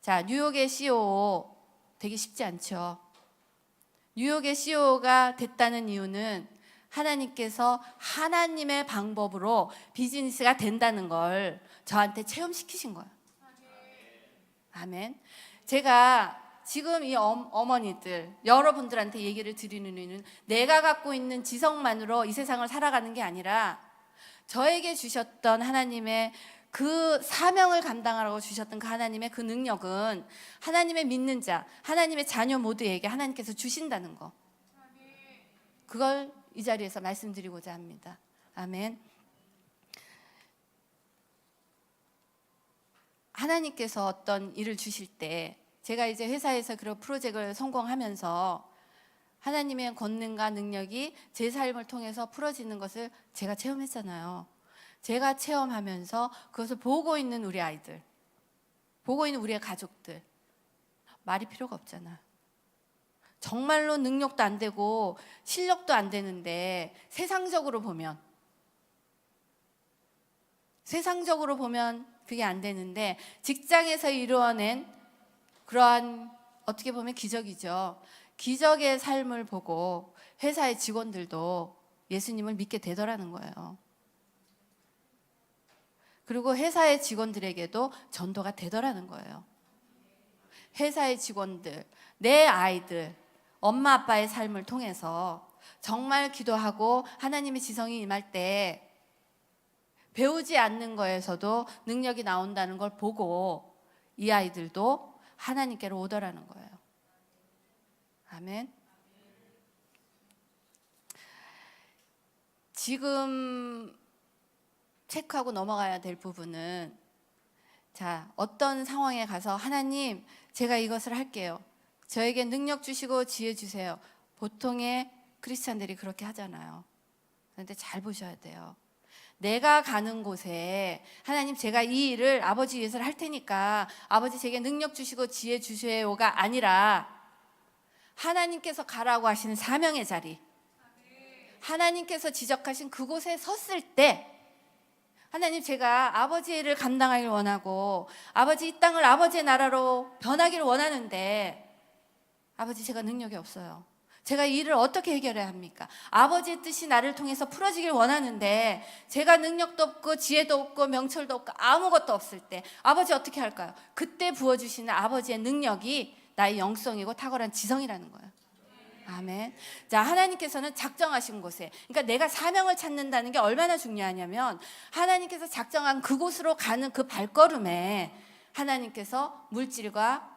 자, 뉴욕의 CEO 되기 쉽지 않죠. 뉴욕의 CEO가 됐다는 이유는 하나님께서 하나님의 방법으로 비즈니스가 된다는 걸 저한테 체험시키신 거예요. 아멘. 제가 지금 이 어머니들, 여러분들한테 얘기를 드리는 이유는 내가 갖고 있는 지성만으로 이 세상을 살아가는 게 아니라, 저에게 주셨던 하나님의 그 사명을 감당하라고 주셨던 그 하나님의 그 능력은 하나님의 믿는 자, 하나님의 자녀 모두에게 하나님께서 주신다는 거, 그걸 이 자리에서 말씀드리고자 합니다. 아멘. 하나님께서 어떤 일을 주실 때 제가 이제 회사에서 그런 프로젝트를 성공하면서 하나님의 권능과 능력이 제 삶을 통해서 풀어지는 것을 제가 체험했잖아요. 제가 체험하면서 그것을 보고 있는 우리 아이들, 보고 있는 우리의 가족들, 말이 필요가 없잖아. 정말로 능력도 안 되고 실력도 안 되는데 세상적으로 보면 그게 안 되는데 직장에서 이루어낸 그러한 어떻게 보면 기적이죠. 기적의 삶을 보고 회사의 직원들도 예수님을 믿게 되더라는 거예요. 그리고 회사의 직원들에게도 전도가 되더라는 거예요. 회사의 직원들, 내 아이들, 엄마 아빠의 삶을 통해서 정말 기도하고 하나님의 지성이 임할 때 배우지 않는 거에서도 능력이 나온다는 걸 보고 이 아이들도 하나님께로 오더라는 거예요. 아멘. 지금 체크하고 넘어가야 될 부분은, 자, 어떤 상황에 가서 하나님, 제가 이것을 할게요. 저에게 능력 주시고 지혜 주세요. 보통의 크리스찬들이 그렇게 하잖아요. 그런데 잘 보셔야 돼요. 내가 가는 곳에 하나님, 제가 이 일을 아버지 위해서 할 테니까 아버지 제게 능력 주시고 지혜 주세요가 아니라 하나님께서 가라고 하시는 사명의 자리, 하나님께서 지적하신 그곳에 섰을 때 하나님, 제가 아버지의 일을 감당하기를 원하고 아버지 이 땅을 아버지의 나라로 변하기를 원하는데 아버지 제가 능력이 없어요. 제가 이 일을 어떻게 해결해야 합니까? 아버지의 뜻이 나를 통해서 풀어지길 원하는데 제가 능력도 없고 지혜도 없고 명철도 없고 아무것도 없을 때 아버지 어떻게 할까요? 그때 부어주시는 아버지의 능력이 나의 영성이고 탁월한 지성이라는 거예요. 아멘. 자, 하나님께서는 작정하신 곳에, 그러니까 내가 사명을 찾는다는 게 얼마나 중요하냐면 하나님께서 작정한 그곳으로 가는 그 발걸음에 하나님께서 물질과,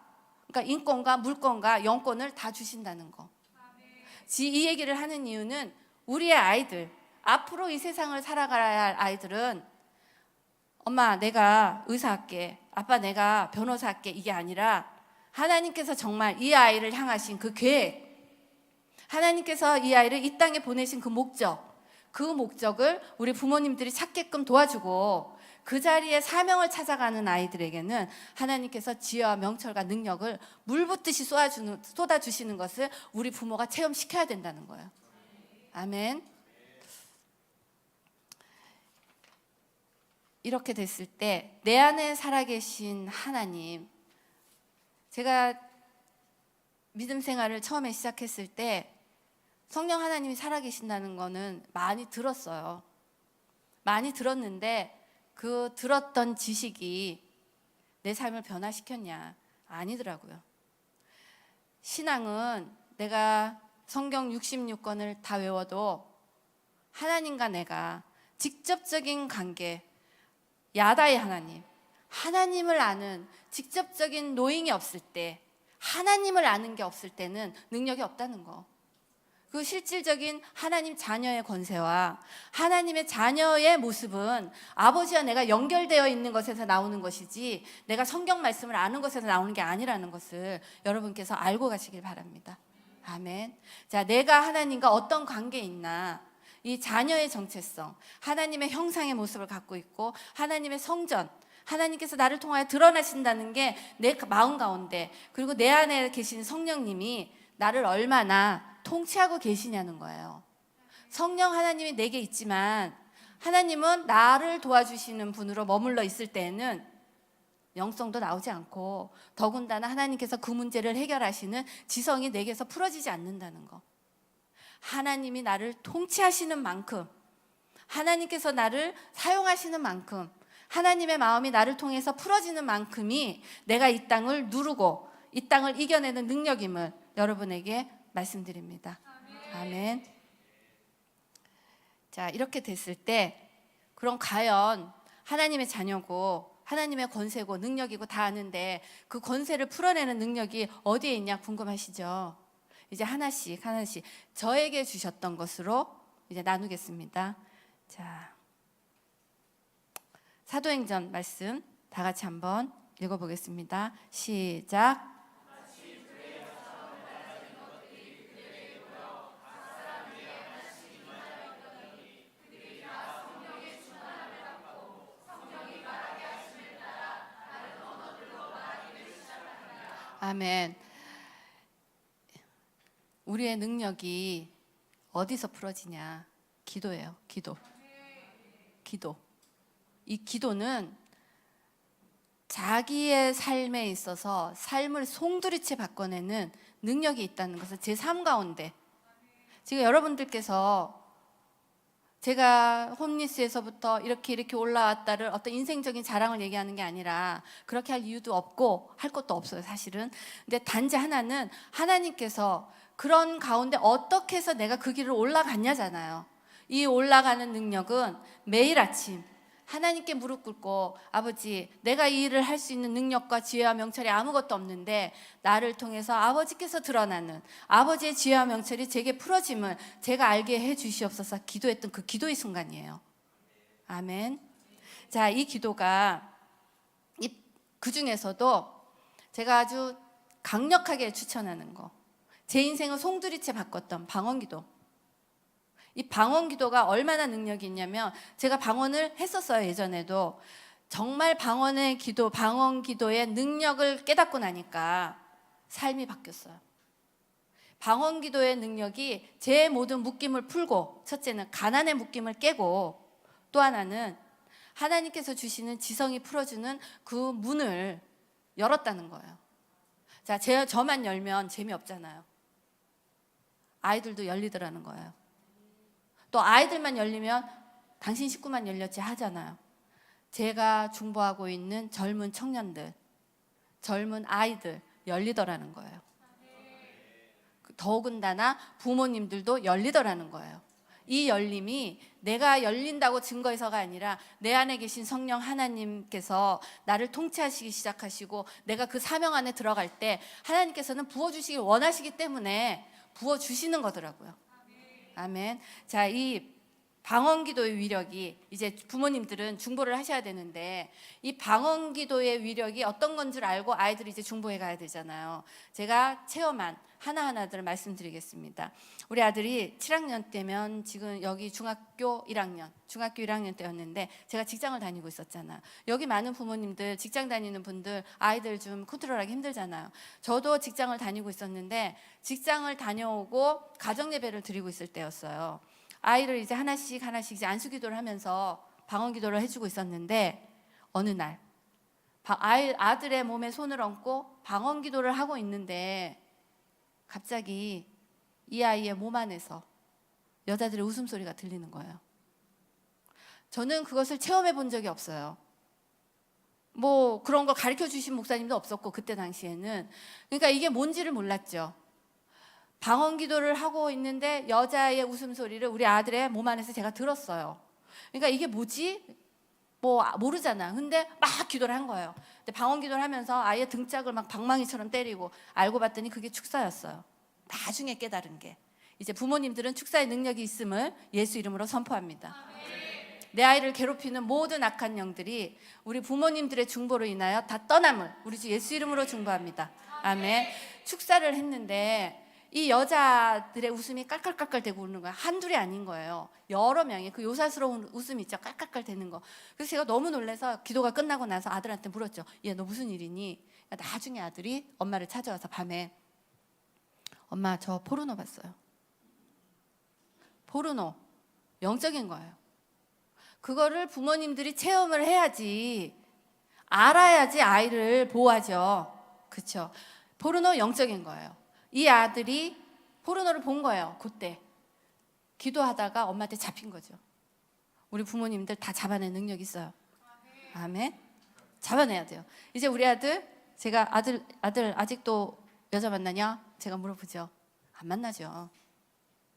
그러니까 인권과 물권과 영권을 다 주신다는 거. 이 얘기를 하는 이유는 우리의 아이들, 앞으로 이 세상을 살아가야 할 아이들은 엄마 내가 의사할게, 아빠 내가 변호사할게, 이게 아니라 하나님께서 정말 이 아이를 향하신 그 계획, 하나님께서 이 아이를 이 땅에 보내신 그 목적을 우리 부모님들이 찾게끔 도와주고 그 자리에 사명을 찾아가는 아이들에게는 하나님께서 지혜와 명철과 능력을 물붓듯이 쏟아주시는 것을 우리 부모가 체험시켜야 된다는 거예요. 아멘. 이렇게 됐을 때 내 안에 살아계신 하나님, 제가 믿음 생활을 처음에 시작했을 때 성령 하나님이 살아계신다는 거는 많이 들었어요. 많이 들었는데 그 들었던 지식이 내 삶을 변화시켰냐? 아니더라고요. 신앙은 내가 성경 66권을 다 외워도 하나님과 내가 직접적인 관계, 야다의 하나님, 하나님을 아는 직접적인 노잉이 없을 때, 하나님을 아는 게 없을 때는 능력이 없다는 거. 그 실질적인 하나님 자녀의 권세와 하나님의 자녀의 모습은 아버지와 내가 연결되어 있는 것에서 나오는 것이지 내가 성경 말씀을 아는 것에서 나오는 게 아니라는 것을 여러분께서 알고 가시길 바랍니다. 아멘. 자, 내가 하나님과 어떤 관계에 있나, 이 자녀의 정체성, 하나님의 형상의 모습을 갖고 있고 하나님의 성전, 하나님께서 나를 통하여 드러나신다는 게 내 마음 가운데, 그리고 내 안에 계신 성령님이 나를 얼마나 통치하고 계시냐는 거예요. 성령 하나님이 내게 있지만 하나님은 나를 도와주시는 분으로 머물러 있을 때에는 영성도 나오지 않고 더군다나 하나님께서 그 문제를 해결하시는 지성이 내게서 풀어지지 않는다는 거. 하나님이 나를 통치하시는 만큼, 하나님께서 나를 사용하시는 만큼, 하나님의 마음이 나를 통해서 풀어지는 만큼이 내가 이 땅을 누르고 이 땅을 이겨내는 능력임을 여러분에게 말씀드립니다. 아멘. 자, 이렇게 됐을 때 그럼 과연 하나님의 자녀고 하나님의 권세고 능력이고 다 아는데 그 권세를 풀어내는 능력이 어디에 있냐 궁금하시죠? 이제 하나씩 저에게 주셨던 것으로 이제 나누겠습니다. 자, 사도행전 말씀 다 같이 한번 읽어보겠습니다. 시작. 아멘. 우리의 능력이 어디서 풀어지냐? 기도예요. 기도. 이 기도는 자기의 삶에 있어서 삶을 송두리째 바꿔내는 능력이 있다는 것을 제 삶 가운데 지금 여러분들께서 제가 홈리스에서부터 이렇게 올라왔다를 어떤 인생적인 자랑을 얘기하는 게 아니라 그렇게 할 이유도 없고 할 것도 없어요, 사실은. 근데 단지 하나는 하나님께서 그런 가운데 어떻게 해서 내가 그 길을 올라갔냐잖아요. 이 올라가는 능력은 매일 아침 하나님께 무릎 꿇고 아버지, 내가 이 일을 할 수 있는 능력과 지혜와 명철이 아무것도 없는데 나를 통해서 아버지께서 드러나는 아버지의 지혜와 명철이 제게 풀어짐을 제가 알게 해 주시옵소서 기도했던 그 기도의 순간이에요. 아멘. 자, 이 기도가 그 중에서도 제가 아주 강력하게 추천하는 거, 제 인생을 송두리째 바꿨던 방언기도. 이 방언기도가 얼마나 능력이 있냐면 제가 방언을 했었어요, 예전에도. 정말 방언기도의 능력을 깨닫고 나니까 삶이 바뀌었어요. 방언기도의 능력이 제 모든 묶임을 풀고, 첫째는 가난의 묶임을 깨고, 또 하나는 하나님께서 주시는 지성이 풀어주는 그 문을 열었다는 거예요. 자, 저만 열면 재미없잖아요. 아이들도 열리더라는 거예요. 또 아이들만 열리면 당신 식구만 열렸지 하잖아요. 제가 중보하고 있는 젊은 청년들, 젊은 아이들 열리더라는 거예요. 더군다나 부모님들도 열리더라는 거예요. 이 열림이 내가 열린다고 증거해서가 아니라 내 안에 계신 성령 하나님께서 나를 통치하시기 시작하시고 내가 그 사명 안에 들어갈 때 하나님께서는 부어주시길 원하시기 때문에 부어주시는 거더라고요. 아멘. 자, 이 방언기도의 위력이, 이제 부모님들은 중보를 하셔야 되는데 이 방언기도의 위력이 어떤 건 줄 알고 아이들이 이제 중보해 가야 되잖아요. 제가 체험한 하나하나들을 말씀드리겠습니다. 우리 아들이 7학년 때면 지금 여기 중학교 1학년 때였는데 제가 직장을 다니고 있었잖아요. 여기 많은 부모님들 직장 다니는 분들 아이들 좀 컨트롤하기 힘들잖아요. 저도 직장을 다니고 있었는데 직장을 다녀오고 가정 예배를 드리고 있을 때였어요. 아이를 이제 하나씩 이제 안수기도를 하면서 방언기도를 해주고 있었는데 어느 날 아들의 몸에 손을 얹고 방언기도를 하고 있는데 갑자기 이 아이의 몸 안에서 여자들의 웃음소리가 들리는 거예요. 저는 그것을 체험해 본 적이 없어요. 뭐 그런 걸 가르쳐 주신 목사님도 없었고 그때 당시에는. 그러니까 이게 뭔지를 몰랐죠. 방언기도를 하고 있는데 여자의 웃음소리를 우리 아들의 몸 안에서 제가 들었어요. 그러니까 이게 뭐지? 뭐 모르잖아. 근데 막 기도를 한 거예요. 근데 방언기도를 하면서 아이의 등짝을 막 방망이처럼 때리고 알고 봤더니 그게 축사였어요. 나중에 깨달은 게. 이제 부모님들은 축사의 능력이 있음을 예수 이름으로 선포합니다. 내 아이를 괴롭히는 모든 악한 영들이 우리 부모님들의 중보로 인하여 다 떠남을 우리 주 예수 이름으로 중보합니다. 아멘. 축사를 했는데 이 여자들의 웃음이 깔깔깔깔 대고 웃는 거야. 한둘이 아닌 거예요. 여러 명이 그 요사스러운 웃음이 있죠. 깔깔깔 대는 거. 그래서 제가 너무 놀라서 기도가 끝나고 나서 아들한테 물었죠. 얘 너 무슨 일이니? 나중에 아들이 엄마를 찾아와서 밤에 엄마 저 포르노 봤어요. 포르노. 영적인 거예요. 그거를 부모님들이 체험을 해야지, 알아야지 아이를 보호하죠. 그렇죠? 포르노 영적인 거예요. 이 아들이 포르노를 본 거예요. 그때 기도하다가 엄마한테 잡힌 거죠. 우리 부모님들 다 잡아낼 능력 있어요. 아멘. 잡아내야 돼요. 이제 우리 아들, 제가 아들 아직도 여자 만나냐? 제가 물어보죠. 안 만나죠.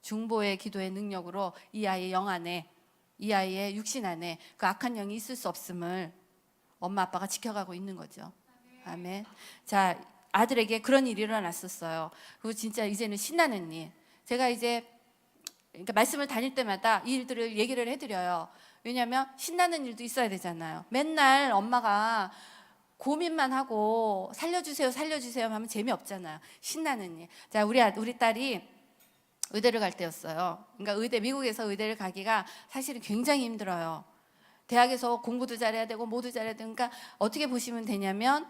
중보의 기도의 능력으로 이 아이의 영 안에, 이 아이의 육신 안에 그 악한 영이 있을 수 없음을 엄마 아빠가 지켜가고 있는 거죠. 아멘. 자, 아들에게 그런 일이 일어났었어요. 그리고 진짜 이제는 신나는 일. 제가 이제 그러니까 말씀을 다닐 때마다 이 일들을 얘기를 해드려요. 왜냐하면 신나는 일도 있어야 되잖아요. 맨날 엄마가 고민만 하고 살려주세요 살려주세요 하면 재미없잖아요. 신나는 일. 자, 우리 딸이 의대를 갈 때였어요. 그러니까 미국에서 의대를 가기가 사실은 굉장히 힘들어요. 대학에서 공부도 잘해야 되고 뭐도 잘해야 되고, 그러니까 어떻게 보시면 되냐면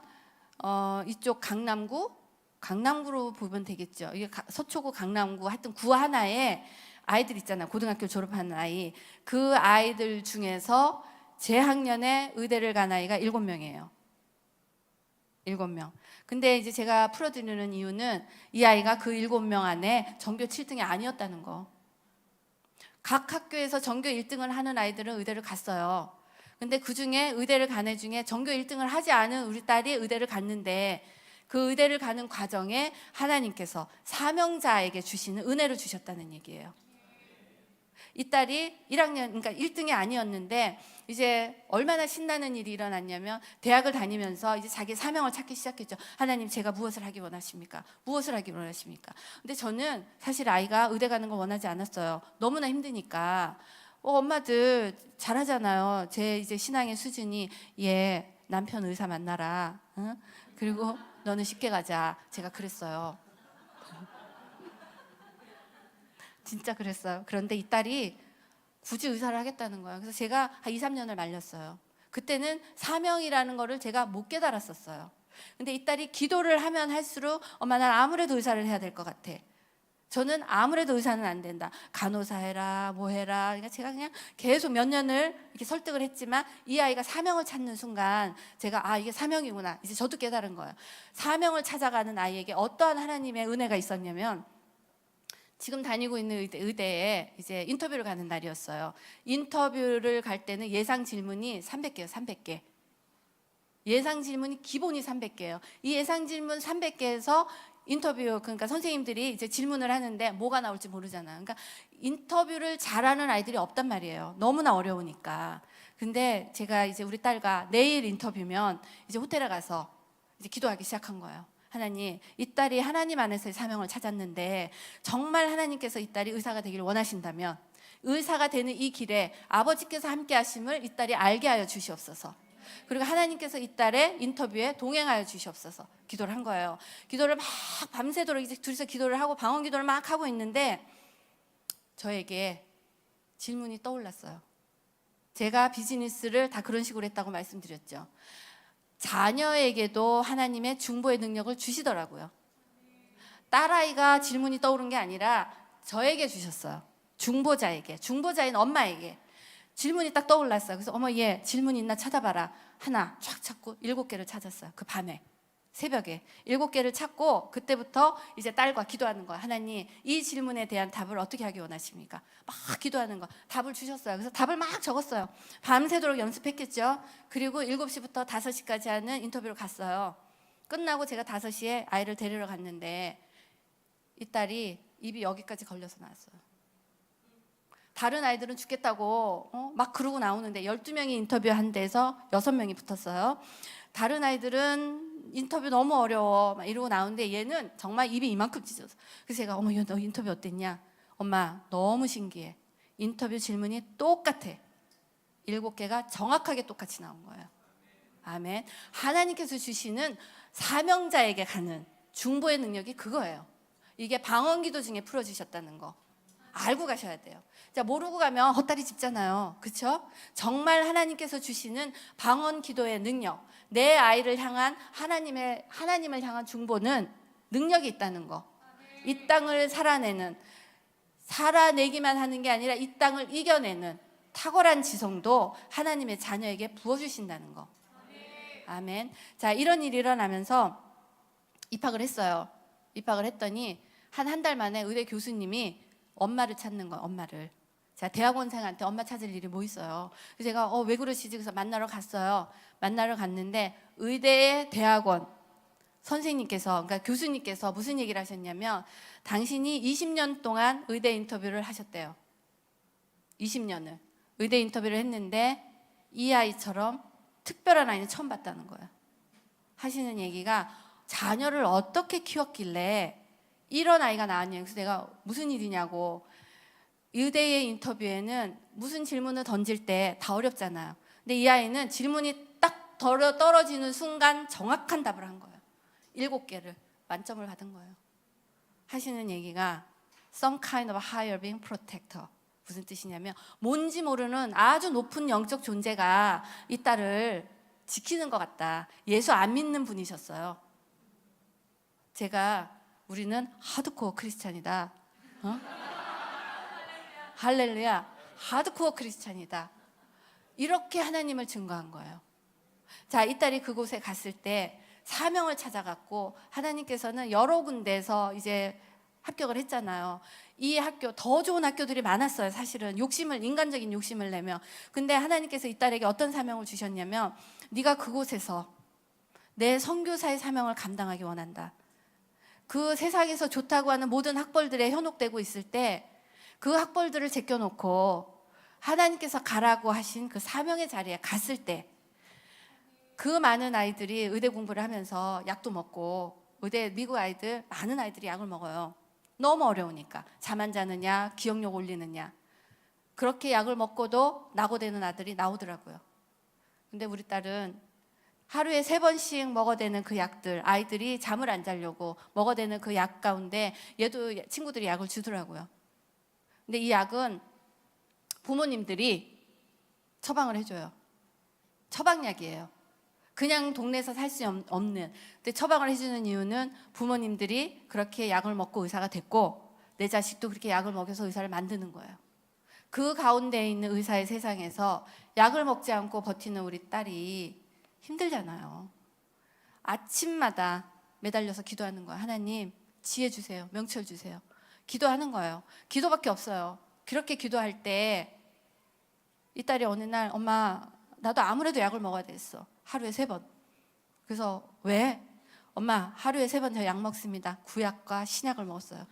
이쪽 강남구로 보면 되겠죠. 이게 서초구 강남구 하여튼 구 하나에 아이들 있잖아요. 고등학교 졸업하는 아이. 그 아이들 중에서 제 학년에 의대를 간 아이가 7명이에요. 7명. 근데 이제 제가 풀어드리는 이유는 이 아이가 그 7명 안에 전교 7등이 아니었다는 거. 각 학교에서 전교 1등을 하는 아이들은 의대를 갔어요. 근데 그 중에 의대를 간 애 중에 전교 1등을 하지 않은 우리 딸이 의대를 갔는데 그 의대를 가는 과정에 하나님께서 사명자에게 주시는 은혜를 주셨다는 얘기예요. 이 딸이 1학년, 그러니까 1등이 아니었는데 이제 얼마나 신나는 일이 일어났냐면 대학을 다니면서 이제 자기 사명을 찾기 시작했죠. 하나님, 제가 무엇을 하기 원하십니까? 무엇을 하기 원하십니까? 근데 저는 사실 아이가 의대 가는 걸 원하지 않았어요. 너무나 힘드니까. 엄마들 잘하잖아요. 제 이제 신앙의 수준이 얘 남편 의사 만나라. 응? 그리고 너는 쉽게 가자. 제가 그랬어요. 진짜 그랬어요. 그런데 이 딸이 굳이 의사를 하겠다는 거예요. 그래서 제가 한 2, 3년을 말렸어요. 그때는 사명이라는 거를 제가 못 깨달았었어요. 근데 이 딸이 기도를 하면 할수록 엄마, 난 아무래도 의사를 해야 될 것 같아. 저는 아무래도 의사는 안 된다. 간호사 해라, 뭐 해라. 그러니까 제가 그냥 계속 몇 년을 이렇게 설득을 했지만 이 아이가 사명을 찾는 순간 제가 이게 사명이구나. 이제 저도 깨달은 거예요. 사명을 찾아가는 아이에게 어떠한 하나님의 은혜가 있었냐면 지금 다니고 있는 의대에 이제 인터뷰를 가는 날이었어요. 인터뷰를 갈 때는 예상 질문이 300개예요. 300개. 예상 질문이 기본이 300개예요. 이 예상 질문 300개에서 인터뷰, 그러니까 선생님들이 이제 질문을 하는데 뭐가 나올지 모르잖아요. 그러니까 인터뷰를 잘하는 아이들이 없단 말이에요. 너무나 어려우니까. 근데 제가 이제 우리 딸과 내일 인터뷰면 이제 호텔에 가서 이제 기도하기 시작한 거예요. 하나님, 이 딸이 하나님 안에서의 사명을 찾았는데 정말 하나님께서 이 딸이 의사가 되기를 원하신다면 의사가 되는 이 길에 아버지께서 함께 하심을 이 딸이 알게 하여 주시옵소서. 그리고 하나님께서 이 딸의 인터뷰에 동행하여 주시옵소서. 기도를 한 거예요. 기도를 막 밤새도록 이제 둘이서 기도를 하고 방언 기도를 막 하고 있는데 저에게 질문이 떠올랐어요. 제가 비즈니스를 다 그런 식으로 했다고 말씀드렸죠. 자녀에게도 하나님의 중보의 능력을 주시더라고요. 딸아이가 질문이 떠오른 게 아니라 저에게 주셨어요. 중보자에게, 중보자인 엄마에게 질문이 딱 떠올랐어요. 그래서 어머, 얘 질문 있나 찾아봐라. 하나 쫙 찾고 7개를 찾았어요. 그 밤에 새벽에 7개를 찾고 그때부터 이제 딸과 기도하는 거예요. 하나님, 이 질문에 대한 답을 어떻게 하기 원하십니까? 막 기도하는 거. 답을 주셨어요. 그래서 답을 막 적었어요. 밤새도록 연습했겠죠. 그리고 7시부터 5시까지 하는 인터뷰를 갔어요. 끝나고 제가 5시에 아이를 데리러 갔는데 이 딸이 입이 여기까지 걸려서 나왔어요. 다른 아이들은 죽겠다고 막 그러고 나오는데 12명이 인터뷰한 데서 6명이 붙었어요. 다른 아이들은 인터뷰 너무 어려워 막 이러고 나오는데 얘는 정말 입이 이만큼 찢어서. 그래서 제가 어머, 너 인터뷰 어땠냐? 엄마, 너무 신기해. 인터뷰 질문이 똑같아. 7개가 정확하게 똑같이 나온 거예요. 아멘. 하나님께서 주시는 사명자에게 가는 중보의 능력이 그거예요. 이게 방언기도 중에 풀어주셨다는 거 알고 가셔야 돼요. 자, 모르고 가면 헛다리 짚잖아요. 그렇죠? 정말 하나님께서 주시는 방언 기도의 능력, 내 아이를 향한 하나님을 향한 중보는 능력이 있다는 거. 이 땅을 살아내기만 하는 게 아니라 이 땅을 이겨내는 탁월한 지성도 하나님의 자녀에게 부어주신다는 거. 아멘. 자, 이런 일이 일어나면서 입학을 했어요. 입학을 했더니 한 달 만에 의대 교수님이 엄마를 찾는 거예요. 엄마를. 자, 대학원생한테 엄마 찾을 일이 뭐 있어요. 그래서 제가 왜 그러시지? 그래서 만나러 갔어요. 만나러 갔는데 의대의 대학원 선생님께서, 그러니까 교수님께서 무슨 얘기를 하셨냐면 당신이 20년 동안 의대 인터뷰를 하셨대요. 20년을 의대 인터뷰를 했는데 이 아이처럼 특별한 아이는 처음 봤다는 거예요. 하시는 얘기가 자녀를 어떻게 키웠길래 이런 아이가 나왔냐고. 그래서 내가 무슨 일이냐고. 의대의 인터뷰에는 무슨 질문을 던질 때 다 어렵잖아요. 근데 이 아이는 질문이 딱 떨어지는 순간 정확한 답을 한 거예요. 7개를 만점을 받은 거예요. 하시는 얘기가 some kind of higher being protector. 무슨 뜻이냐면 뭔지 모르는 아주 높은 영적 존재가 이 딸을 지키는 것 같다. 예수 안 믿는 분이셨어요. 우리는 하드코어 크리스찬이다. 할렐루야. 하드코어 크리스찬이다. 이렇게 하나님을 증거한 거예요. 자, 이 딸이 그곳에 갔을 때 사명을 찾아갔고 하나님께서는 여러 군데에서 이제 합격을 했잖아요. 이 학교 더 좋은 학교들이 많았어요. 사실은 인간적인 욕심을 내며. 근데 하나님께서 이 딸에게 어떤 사명을 주셨냐면 네가 그곳에서 내 선교사의 사명을 감당하기 원한다. 그 세상에서 좋다고 하는 모든 학벌들에 현혹되고 있을 때 그 학벌들을 제껴놓고 하나님께서 가라고 하신 그 사명의 자리에 갔을 때 그 많은 아이들이 의대 공부를 하면서 약도 먹고 미국 아이들 많은 아이들이 약을 먹어요. 너무 어려우니까 잠 안 자는 약, 기억력 올리는 약. 그렇게 약을 먹고도 낙오되는 아들이 나오더라고요. 근데 우리 딸은 하루에 3번씩 먹어대는 그 약들, 아이들이 잠을 안 자려고 먹어대는 그 약 가운데 얘도 친구들이 약을 주더라고요. 근데 이 약은 부모님들이 처방을 해줘요. 처방약이에요. 그냥 동네에서 살 수 없는. 근데 처방을 해주는 이유는 부모님들이 그렇게 약을 먹고 의사가 됐고 내 자식도 그렇게 약을 먹여서 의사를 만드는 거예요. 그 가운데 있는 의사의 세상에서 약을 먹지 않고 버티는 우리 딸이 힘들잖아요. 아침마다 매달려서 기도하는 거예요. 하나님 지혜 주세요. 명철 주세요. 기도하는 거예요. 기도밖에 없어요. 그렇게 기도할 때 이 딸이 어느 날 엄마 나도 아무래도 약을 먹어야 되겠어. 하루에 3번. 그래서 왜? 엄마 하루에 3번 저 약 먹습니다. 구약과 신약을 먹었어요.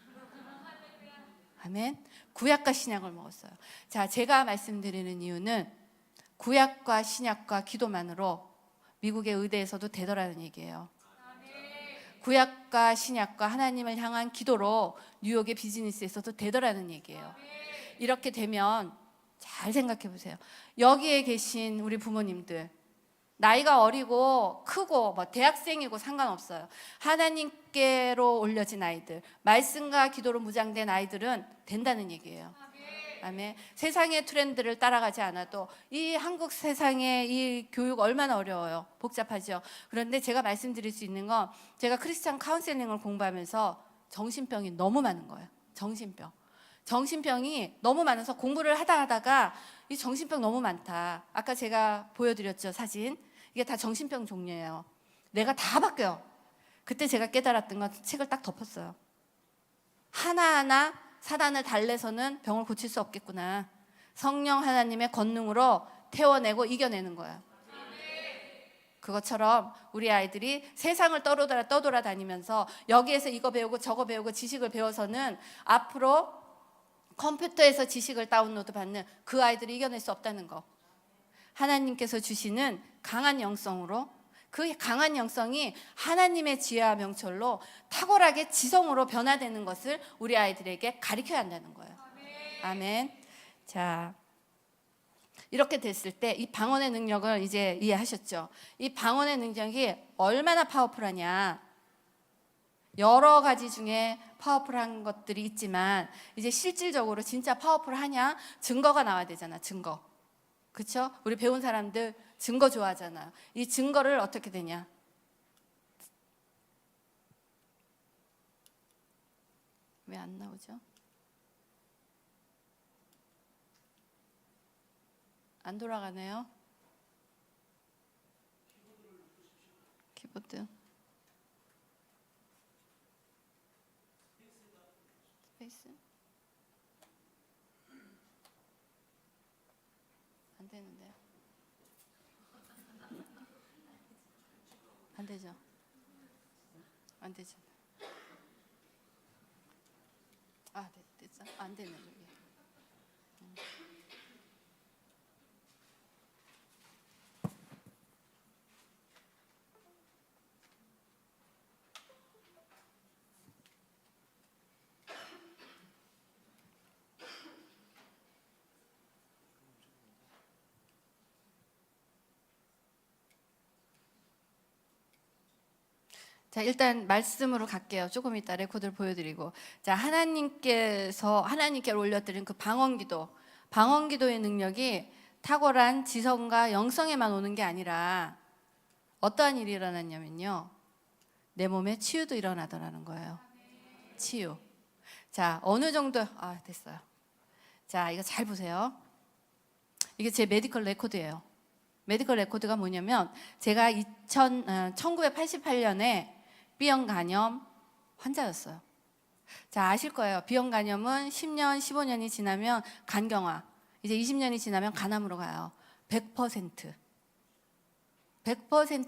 아멘. 구약과 신약을 먹었어요. 자, 제가 말씀드리는 이유는 구약과 신약과 기도만으로 미국의 의대에서도 되더라는 얘기예요. 구약과 신약과 하나님을 향한 기도로 뉴욕의 비즈니스에서도 되더라는 얘기예요. 이렇게 되면 잘 생각해 보세요. 여기에 계신 우리 부모님들 나이가 어리고 크고 대학생이고 상관없어요. 하나님께로 올려진 아이들, 말씀과 기도로 무장된 아이들은 된다는 얘기예요. 아멘. 세상의 트렌드를 따라가지 않아도 이 한국 세상의 이 교육 얼마나 어려워요. 복잡하죠. 그런데 제가 말씀드릴 수 있는 건 제가 크리스찬 카운셀링을 공부하면서 정신병이 너무 많은 거예요. 정신병이 너무 많아서 공부를 하다가 이 정신병 너무 많다. 아까 제가 보여드렸죠, 사진. 이게 다 정신병 종류예요. 내가 다 바뀌어요. 그때 제가 깨달았던 건 책을 딱 덮었어요. 하나하나 사단을 달래서는 병을 고칠 수 없겠구나. 성령 하나님의 권능으로 태워내고 이겨내는 거예요. 그것처럼 우리 아이들이 세상을 떠돌아다니면서 여기에서 이거 배우고 저거 배우고 지식을 배워서는 앞으로 컴퓨터에서 지식을 다운로드 받는 그 아이들이 이겨낼 수 없다는 거. 하나님께서 주시는 강한 영성으로 그 강한 영성이 하나님의 지혜와 명철로 탁월하게 지성으로 변화되는 것을 우리 아이들에게 가르쳐야 한다는 거예요. 아멘. 자, 이렇게 됐을 때 이 방언의 능력을 이제 이해하셨죠? 이 방언의 능력이 얼마나 파워풀하냐. 여러 가지 중에 파워풀한 것들이 있지만 이제 실질적으로 진짜 파워풀하냐? 증거가 나와야 되잖아. 증거. 그렇죠? 우리 배운 사람들 증거 좋아하잖아요. 이 증거를 어떻게 되냐? 왜 안 나오죠? 안 돌아가네요. 키보드. 스페이스. 안 되는데요. 안 되죠. 안 되죠. 아, 됐어. 안 되네 여기. 자, 일단 말씀으로 갈게요. 조금 이따 레코드를 보여드리고. 자, 하나님께 올려드린 그 방언기도의 능력이 탁월한 지성과 영성에만 오는 게 아니라 어떠한 일이 일어났냐면요, 내 몸에 치유도 일어나더라는 거예요. 치유. 자, 어느 정도, 됐어요. 자, 이거 잘 보세요. 이게 제 메디컬 레코드예요. 메디컬 레코드가 뭐냐면, 제가 1988년에 B형 간염 환자였어요. 자, 아실 거예요. B형 간염은 10년, 15년이 지나면 간경화, 이제 20년이 지나면 간암으로 가요. 100%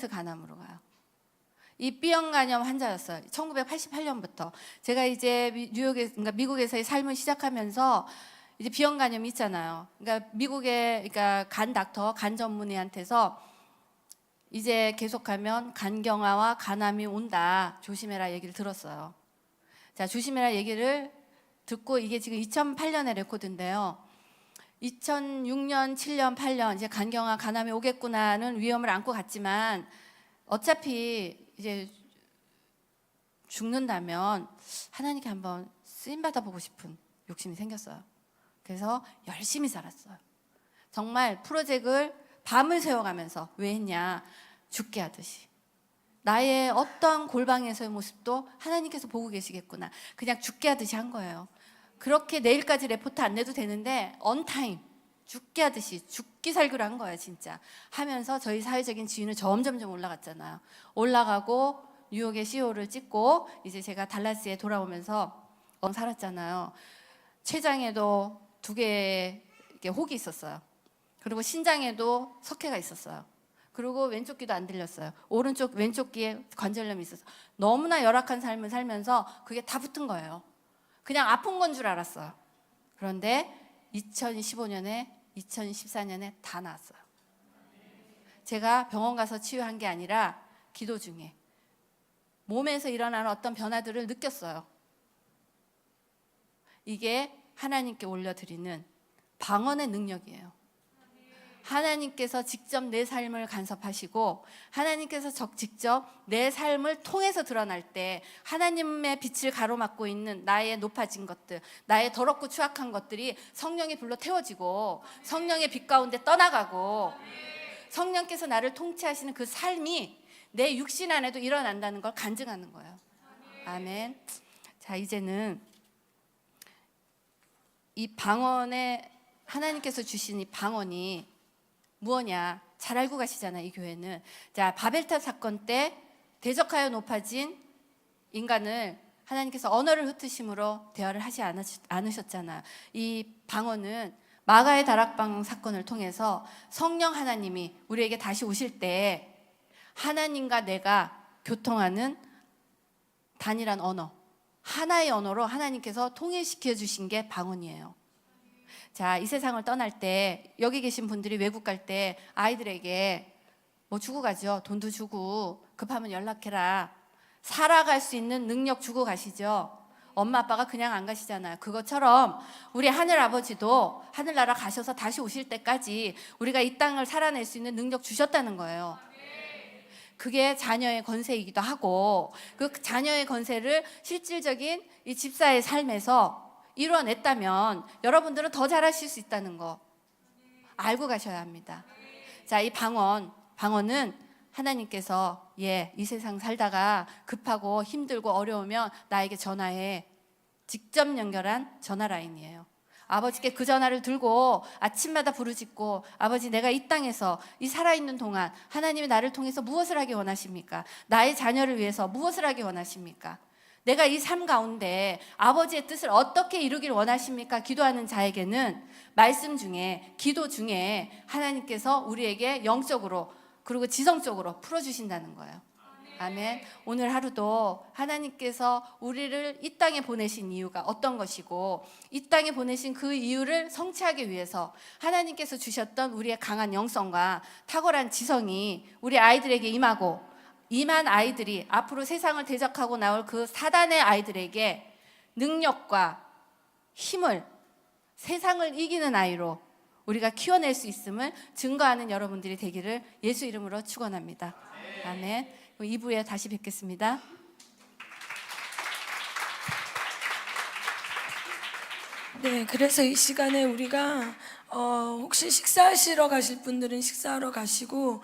간암으로 가요. 이 B형 간염 환자였어요. 1988년부터. 제가 이제 그러니까 미국에서의 삶을 시작하면서 이제 B형 간염이 있잖아요. 그러니까 미국의 간 닥터, 간 전문의한테서 이제 계속하면 간경화와 간암이 온다, 조심해라 얘기를 들었어요. 자, 조심해라 얘기를 듣고, 이게 지금 2008년의 레코드인데요. 2006년, 7년, 8년 이제 간경화, 간암이 오겠구나는 위험을 안고 갔지만, 어차피 이제 죽는다면 하나님께 한번 쓰임 받아보고 싶은 욕심이 생겼어요. 그래서 열심히 살았어요. 정말 프로젝트를 밤을 새워가면서, 왜 했냐, 죽게 하듯이. 나의 어떠한 골방에서의 모습도 하나님께서 보고 계시겠구나, 그냥 죽게 하듯이 한 거예요. 그렇게 내일까지 레포트 안 내도 되는데 언타임 죽게 하듯이 죽기 살기로 한 거예요. 진짜 하면서 저희 사회적인 지위는 점점점 올라갔잖아요. 올라가고 뉴욕에 CEO를 찍고, 이제 제가 달라스에 돌아오면서 살았잖아요. 췌장에도 2개의 혹이 있었어요. 그리고 신장에도 석회가 있었어요. 그리고 왼쪽 귀도 안 들렸어요. 왼쪽 귀에 관절염이 있었어요. 너무나 열악한 삶을 살면서 그게 다 붙은 거예요. 그냥 아픈 건 줄 알았어요. 그런데 2015년에 2014년에 다 나았어요. 제가 병원 가서 치유한 게 아니라 기도 중에 몸에서 일어나는 어떤 변화들을 느꼈어요. 이게 하나님께 올려드리는 방언의 능력이에요. 하나님께서 직접 내 삶을 간섭하시고, 하나님께서 직접 내 삶을 통해서 드러날 때 하나님의 빛을 가로막고 있는 나의 높아진 것들, 나의 더럽고 추악한 것들이 성령의 불로 태워지고 성령의 빛 가운데 떠나가고, 성령께서 나를 통치하시는 그 삶이 내 육신 안에도 일어난다는 걸 간증하는 거예요. 아멘. 자, 이제는 이 방언에, 하나님께서 주신 이 방언이 무엇냐, 잘 알고 가시잖아요. 이 교회는. 자, 바벨탑 사건 때 대적하여 높아진 인간을 하나님께서 언어를 흩으심으로 대화를 하지 않으셨잖아요. 이 방언은 마가의 다락방 사건을 통해서 성령 하나님이 우리에게 다시 오실 때 하나님과 내가 교통하는 단일한 언어, 하나의 언어로 하나님께서 통일시켜 주신 게 방언이에요. 자, 이 세상을 떠날 때, 여기 계신 분들이 외국 갈 때 아이들에게 뭐 주고 가죠. 돈도 주고, 급하면 연락해라, 살아갈 수 있는 능력 주고 가시죠. 엄마 아빠가 그냥 안 가시잖아요. 그것처럼 우리 하늘 아버지도 하늘나라 가셔서 다시 오실 때까지 우리가 이 땅을 살아낼 수 있는 능력 주셨다는 거예요. 그게 자녀의 권세이기도 하고, 그 자녀의 권세를 실질적인 이 집사의 삶에서 이루어냈다면 여러분들은 더 잘하실 수 있다는 거 알고 가셔야 합니다. 자, 이 방언은 하나님께서 이 세상 살다가 급하고 힘들고 어려우면 나에게 전화해, 직접 연결한 전화 라인이에요. 아버지께 그 전화를 들고 아침마다 부르짖고, 아버지, 내가 이 땅에서 이 살아있는 동안 하나님이 나를 통해서 무엇을 하기 원하십니까? 나의 자녀를 위해서 무엇을 하기 원하십니까? 내가 이 삶 가운데 아버지의 뜻을 어떻게 이루길 원하십니까? 기도하는 자에게는 말씀 중에, 기도 중에 하나님께서 우리에게 영적으로 그리고 지성적으로 풀어주신다는 거예요. 아멘. 오늘 하루도 하나님께서 우리를 이 땅에 보내신 이유가 어떤 것이고, 이 땅에 보내신 그 이유를 성취하기 위해서 하나님께서 주셨던 우리의 강한 영성과 탁월한 지성이 우리 아이들에게 임한 아이들이 앞으로 세상을 대적하고 나올 그 사단의 아이들에게 능력과 힘을, 세상을 이기는 아이로 우리가 키워낼 수 있음을 증거하는 여러분들이 되기를 예수 이름으로 축원합니다. 아멘. 2부에 다시 뵙겠습니다. 네, 그래서 이 시간에 우리가 혹시 식사하시러 가실 분들은 식사하러 가시고